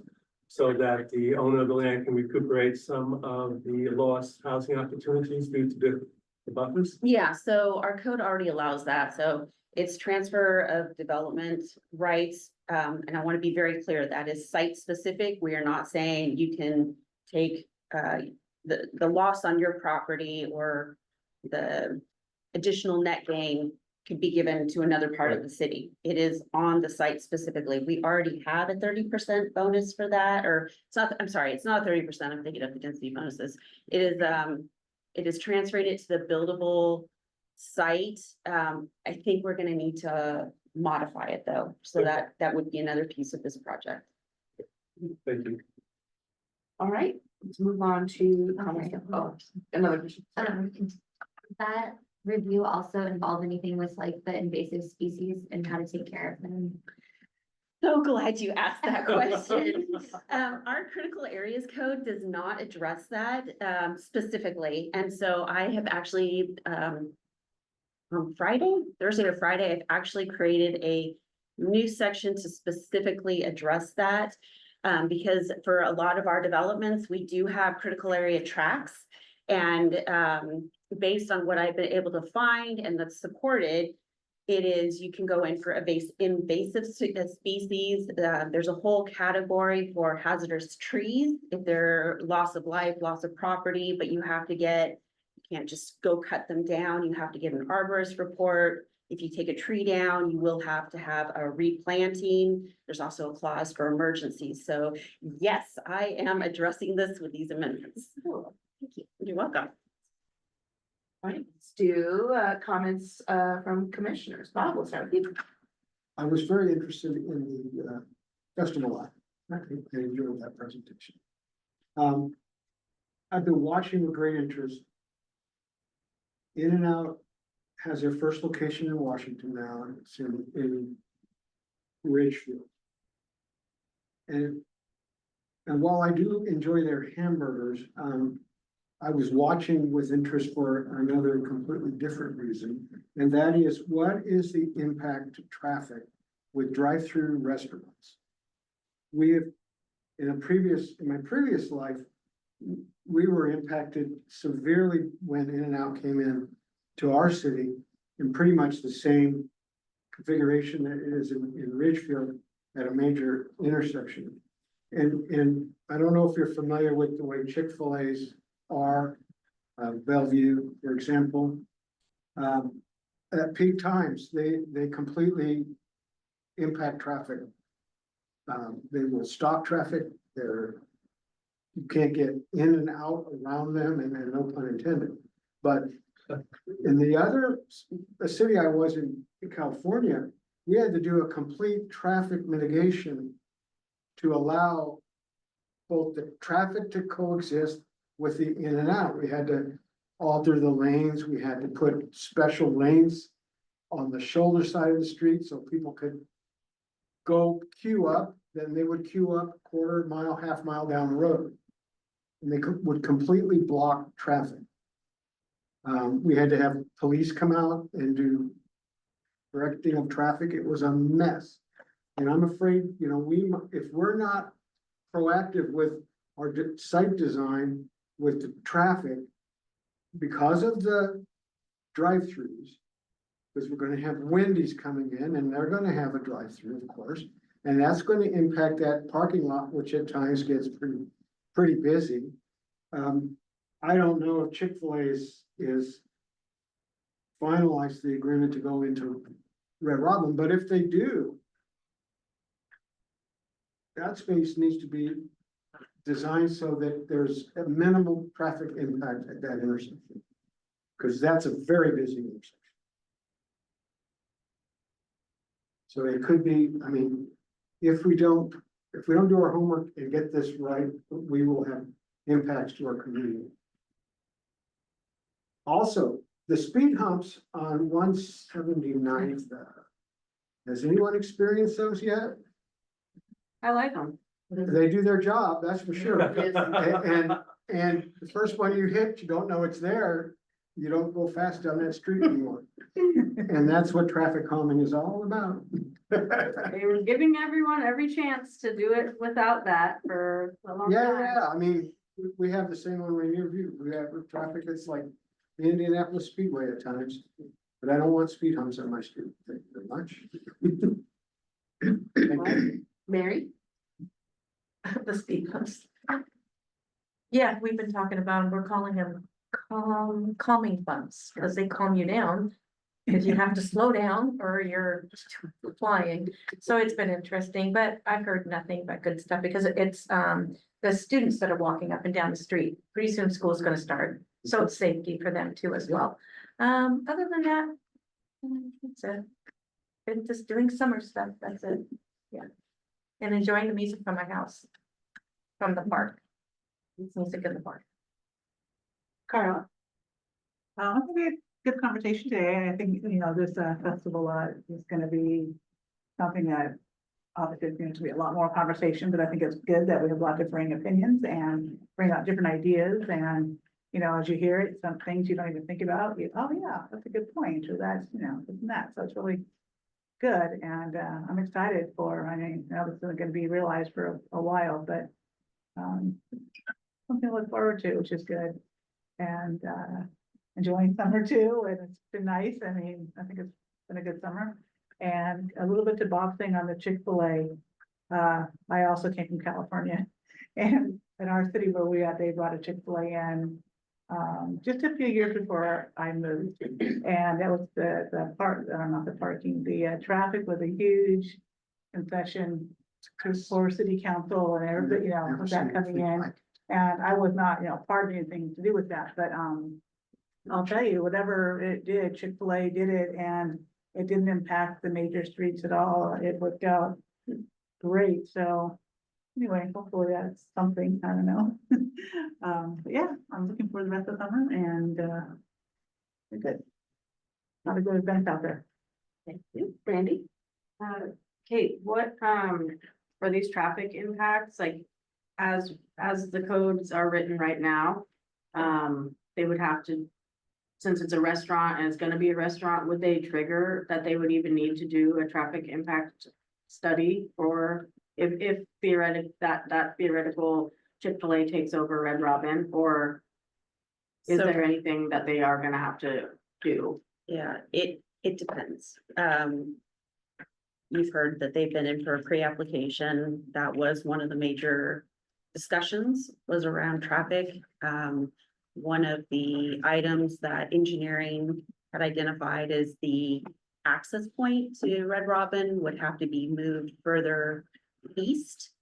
so that the owner of the land can recuperate some of the lost housing opportunities due to the buffers? Yeah, so our code already allows that, so it's transfer of development rights. And I want to be very clear, that is site specific. We are not saying you can take the loss on your property or the additional net gain could be given to another part of the city. It is on the site specifically. We already have a 30% bonus for that, or it's not, I'm sorry, it's not 30%. I'm thinking of the density bonuses. It is transferring it to the buildable site. I think we're gonna need to modify it though, so that would be another piece of this project. Thank you. All right, let's move on to, another question. That review also involve anything with like the invasive species and how to take care of them? So glad you asked that question. Our critical areas code does not address that specifically. And so I have actually on Thursday or Friday, I've actually created a new section to specifically address that. Because for a lot of our developments, we do have critical area tracks. And based on what I've been able to find and that's supported, it is, you can go in for invasive species. There's a whole category for hazardous trees, if they're loss of life, loss of property, but you have to get, you can't just go cut them down. You have to get an arborist report. If you take a tree down, you will have to have a replanting. There's also a clause for emergencies. So yes, I am addressing this with these amendments. Cool. Thank you. You're welcome. All right, let's do comments from commissioners. Bob, we'll start with you. I was very interested in the festival lot. I enjoyed that presentation. I've been watching with great interest. In-N-Out has their first location in Washington now, and it's in Ridgefield. And while I do enjoy their hamburgers, I was watching with interest for another completely different reason, and that is, what is the impact to traffic with drive-through restaurants? We have, in my previous life, we were impacted severely when In-N-Out came in to our city in pretty much the same configuration that it is in Ridgefield at a major intersection. And I don't know if you're familiar with the way Chick-fil-A's are, Bellevue, for example. At peak times, they completely impact traffic. They will stop traffic. You can't get in and out around them, and no pun intended. But in the city I was in California, we had to do a complete traffic mitigation to allow both the traffic to coexist with the in and out. We had to alter the lanes. We had to put special lanes on the shoulder side of the street so people could go queue up, then they would queue up a quarter mile, half mile down the road. And they would completely block traffic. We had to have police come out and do directing of traffic. It was a mess. And I'm afraid, if we're not proactive with our site design, with the traffic, because of the drive-throughs, because we're gonna have Wendy's coming in and they're gonna have a drive-through, of course, and that's gonna impact that parking lot, which at times gets pretty busy. I don't know if Chick-fil-A is finalized the agreement to go into Red Robin, but if they do, that space needs to be designed so that there's a minimal traffic impact at that intersection. Because that's a very busy intersection. So it could be, I mean, if we don't do our homework and get this right, we will have impacts to our community. Also, the speed humps on 179th, has anyone experienced those yet? I like them. They do their job, that's for sure. Yes. And the first one you hit, you don't know it's there, you don't go fast down that street anymore. And that's what traffic calming is all about. They were giving everyone every chance to do it without that for a long time. Yeah, I mean, we have the same one right near you. We have traffic that's like the Indianapolis Speedway at times. But I don't want speed humps on my street. Thank you very much. Mary? The speed bumps. Yeah, we've been talking about, 'em. We're calling them calming bumps, because they calm you down. Because you have to slow down or you're flying. So it's been interesting, but I've heard nothing but good stuff because it's the students that are walking up and down the street. Pretty soon school's gonna start, so it's safety for them too as well. Other than that, that's it. Been just doing summer stuff, that's it. Yeah. And enjoying the music from my house. From the park. It's music in the park. Carla? I think we had a good conversation today. I think, this festival is gonna be something that obviously is going to be a lot more conversation, but I think it's good that we have a lot of differing opinions and bring out different ideas and, as you hear it, some things you don't even think about, oh yeah, that's a good point, or that's, this and that. So it's really good. And I'm excited for, this isn't gonna be realized for a while, but something to look forward to, which is good. And enjoying summer too, and it's been nice. I think it's been a good summer. And a little bit to Bob's thing on the Chick-fil-A. I also came from California, and in our city where they brought a Chick-fil-A in just a few years before I moved. And that was the traffic was a huge concession for city council and everybody, with that coming in. And I was not, part of anything to do with that, but I'll tell you, whatever it did, Chick-fil-A did it, and it didn't impact the major streets at all. It worked out great. So anyway, hopefully that's something, I don't know. But yeah, I'm looking for the rest of the summer and we're good. Not a good event out there. Thank you. Brandy? Kate, what, for these traffic impacts, like, as the codes are written right now, they would have to, since it's a restaurant and it's gonna be a restaurant, would they trigger that they would even need to do a traffic impact study? Or if that theoretical Chick-fil-A takes over Red Robin, or is So- there anything that they are gonna have to do? Yeah, it depends. You've heard that they've been in for a pre-application. That was one of the major discussions was around traffic. One of the items that engineering had identified is the access point to Red Robin would have to be moved further east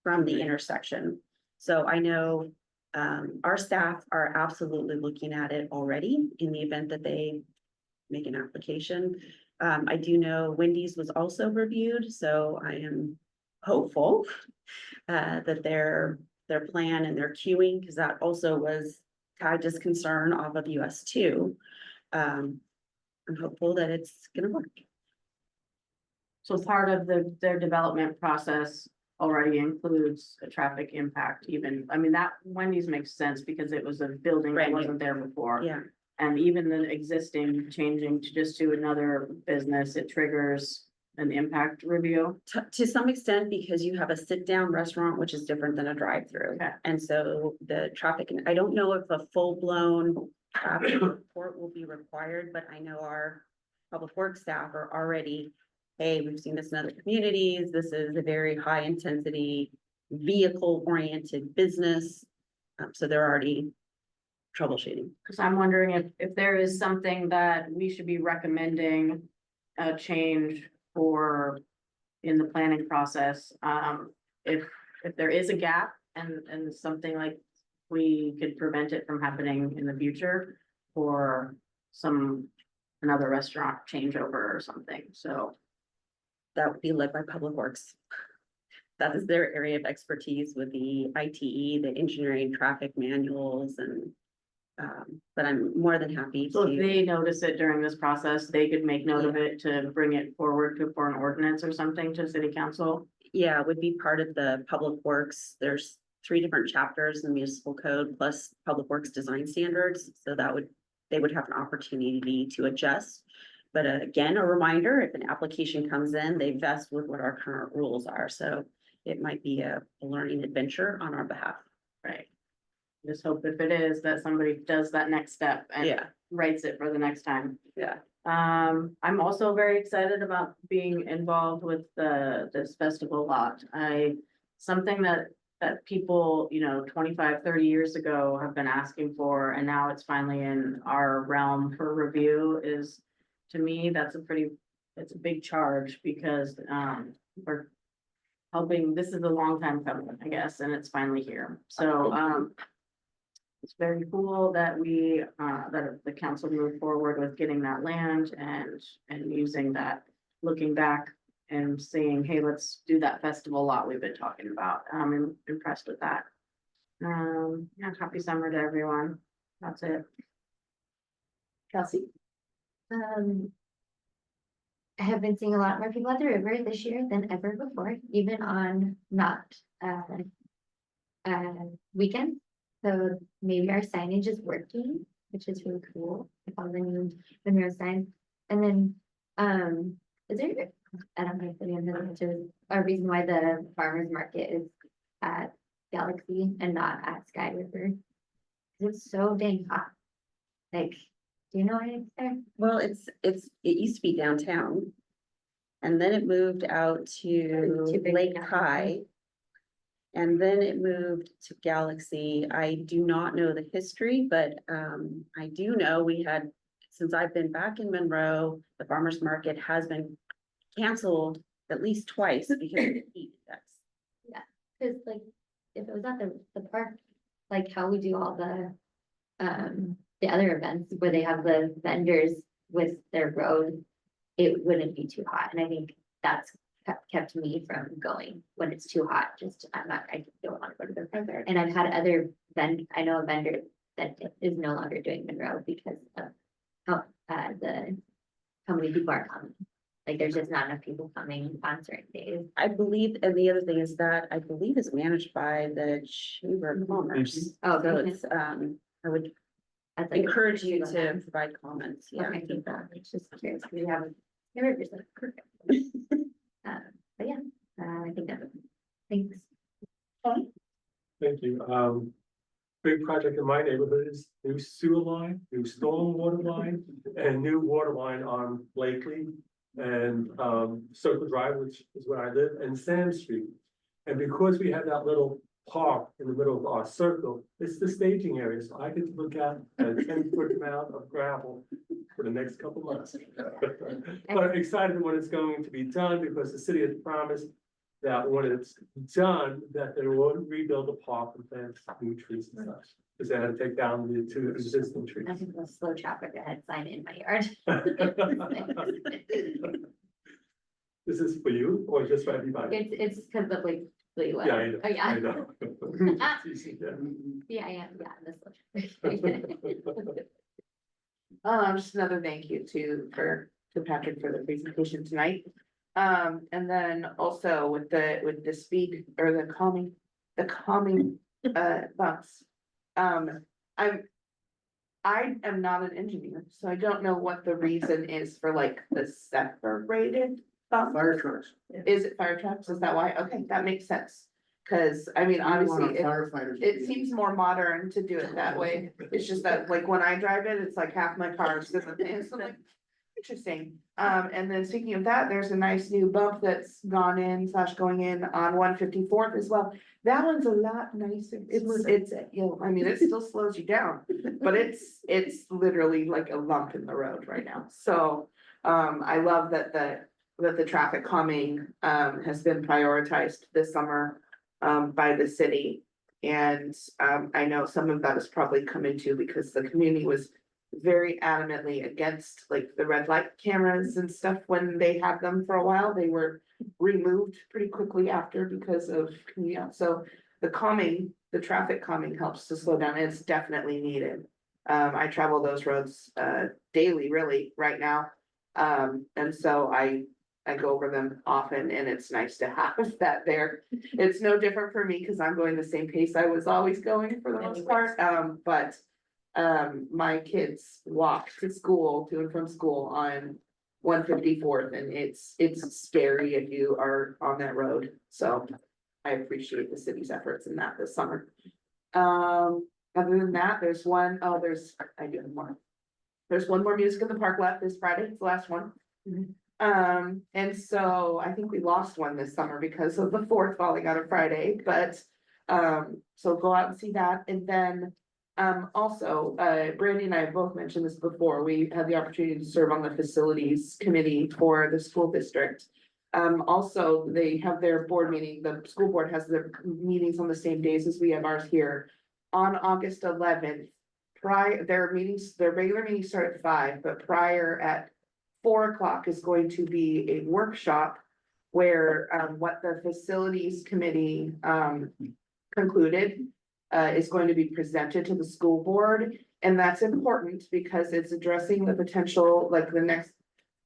from the intersection. So I know our staff are absolutely looking at it already in the event that they make an application. I do know Wendy's was also reviewed, so I am hopeful that their plan and their queuing, because that also was tied to concern off of US2. I'm hopeful that it's gonna work. So part of their development process already includes a traffic impact even, that Wendy's makes sense because it was a building that Right. wasn't there before. Yeah, And even the existing changing to another business, it triggers an impact review. to some extent, because you have a sit-down restaurant, which is different than a drive-through. Okay. And so the traffic, and I don't know if a full-blown traffic report will be required, but I know our public works staff are already, hey, we've seen this in other communities. This is a very high-intensity, vehicle-oriented business. So they're already troubleshooting. Cause I'm wondering if there is something that we should be recommending a change for in the planning process. If there is a gap and something like we could prevent it from happening in the future or another restaurant changeover or something. So That would be led by Public Works. That is their area of expertise with the ITE, the engineering, traffic manuals and, but I'm more than happy So if to, they notice it during this process, they could make note of it to bring it forward for an ordinance or something to city council. yeah, it would be part of the Public Works. There's 3 different chapters in the municipal code plus Public Works design standards. So they would have an opportunity to adjust. But again, a reminder, if an application comes in, they vest with what our current rules are. So it might be a learning adventure on our behalf. Right. Just hope if it is that somebody does that next step and Yeah, writes it for the next time. yeah. I'm also very excited about being involved with this festival lot. Something that people, 25, 30 years ago have been asking for, and now it's finally in our realm for review is, to me, it's a big charge because, we're helping, this is a long time coming, I guess, and it's finally here. So, it's very cool that that the council moved forward with getting that land and using that, looking back and saying, hey, let's do that festival lot we've been talking about. I'm impressed with that. Yeah, happy summer to everyone. That's it. Kelsey? I have been seeing a lot more people at the river this year than ever before, even on not weekends. So maybe our signage is working, which is really cool. With all the new Monroe signs. And then, is there, I don't know if any of them, a reason why the farmer's market is at Galaxy and not at Sky River? 'Cause it's so dang hot. Like, do you know why it's there? Well, it used to be downtown. And then it moved out to Too big Lake now. High. And then it moved to Galaxy. I do not know the history, but I do know since I've been back in Monroe, the farmer's market has been canceled at least twice because of the heat index. Cause like, if it was at the park, like how we do all the other events where they have the vendors with their road, it wouldn't be too hot, and I think that's kept me from going when it's too hot, I don't want to go to the river. And I've had I know a vendor that is no longer doing Monroe because of how many people are coming. Like, there's just not enough people coming on certain days. I believe, and the other thing is that I believe is managed by the Chamber of Commerce. Oh, So okay. it's, I would That's like encourage a- you to provide comments. Yeah. Okay, it's just curious, we have the river's like perfect. But yeah, I think that, thanks. Thank you. Big project in my neighborhood is new sewer line, new storm water line, and new water line on Blakely and Circle Drive, which is where I live, and Sam Street. And because we have that little park in the middle of our circle, it's the staging area, so I get to look at a 10-foot amount of gravel for the next couple months. But I'm excited when it's going to be done, because the city has promised that when it's done, that they will rebuild the park and plant new trees and such. Because they had to take down the 2 existing trees. I think the slow traffic ahead sign in my yard. This is for you or just for everybody? It's because of like, what? Yeah, I know. Oh, yeah. I know. Yeah, the slow traffic. Just another thank you to Patrick for the presentation tonight. And then also with the speed or the calming bumps. I am not an engineer, so I don't know what the reason is for like the separated bump. Fire trucks. Is it fire trucks? Is that why? Okay, that makes sense. Cause I mean, You want honestly, firefighters. it seems more modern to do it that way. It's just that like when I drive it, it's like half my car is in the pants. I'm like, interesting. And then speaking of that, there's a nice new bump that's gone in / going in on 154th as well. That one's a lot nicer. It's, you know, I mean, it still slows you down, but it's literally like a lump in the road right now. So, I love that the traffic calming, has been prioritized this summer, by the city. And, I know some of that has probably come into because the community was very adamantly against like the red light cameras and stuff when they had them for a while. They were removed pretty quickly after because of, yeah, so the traffic calming helps to slow down. It's definitely needed. I travel those roads daily really right now. And so I go over them often and it's nice to have that there. It's no different for me because I'm going the same pace I was always going for the most part. But my kids walk to and from school on 154th, and it's scary if you are on that road. So I appreciate the city's efforts in that this summer. Other than that, I do have more. There's one more Music in the Park left this Friday. It's the last one. And so I think we lost one this summer because of the 4th falling out of Friday, but so go out and see that. And then also, Brandy and I have both mentioned this before. We had the opportunity to serve on the facilities committee for the school district. Also, they have their board meeting. The school board has their meetings on the same days as we have ours here. On August 11th, their regular meetings start at 5, but prior at 4 o'clock is going to be a workshop where what the facilities committee concluded is going to be presented to the school board. And that's important because it's addressing the potential, like the next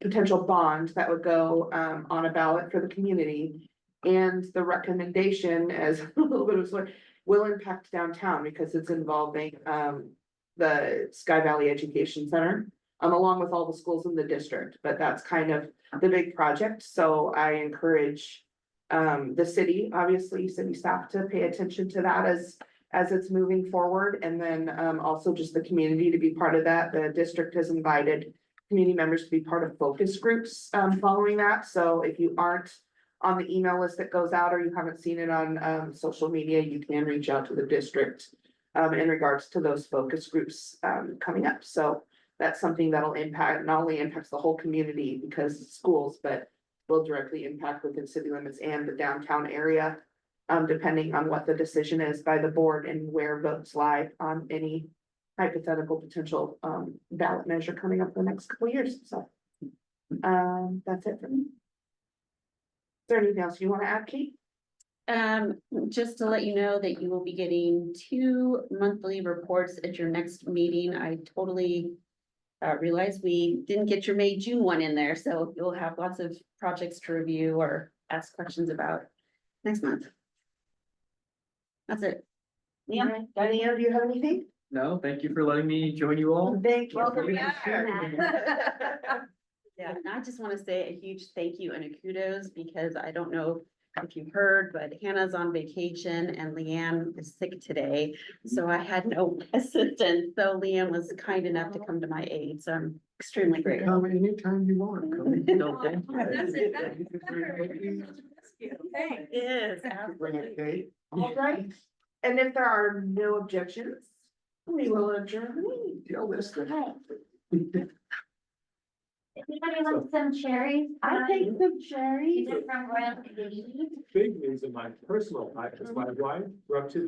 potential bond that would go on a ballot for the community. And the recommendation, as a little bit of sort, will impact downtown because it's involving the Sky Valley Education Center, along with all the schools in the district. But that's kind of the big project. So I encourage the city, obviously city staff, to pay attention to that as it's moving forward. And then also just the community to be part of that. The district has invited community members to be part of focus groups following that. So if you aren't on the email list that goes out or you haven't seen it on social media, you can reach out to the district in regards to those focus groups coming up. So that's something that'll not only impacts the whole community because it's schools, but will directly impact within city limits and the downtown area, depending on what the decision is by the board and where votes lie on any hypothetical potential ballot measure coming up in the next couple of years. So that's it for me. Is there anything else you want to add, Kate? Just to let you know that you will be getting 2 monthly reports at your next meeting. I totally realized we didn't get your May-June one in there, so you'll have lots of projects to review or ask questions about next month. That's it. Yeah. Diane, do you have anything? No, thank you for letting me join you all. Thank you. Welcome back. Yeah, and I just want to say a huge thank you and a kudos because I don't know if you've heard, but Hannah's on vacation and Leanne is sick today. So I had no assistance. So Leanne was kind enough to come to my aid. So I'm extremely grateful. Come anytime you want. Come. No, thank you. That's it. Thanks. Yes, Bring it, Kate. All right. And if there are no objections, we will adjourn the meeting. Deal this thing. Anybody want some cherries? I take some cherries. Is it from Royal Canadian? Big news in my personal life is my wife ruptured her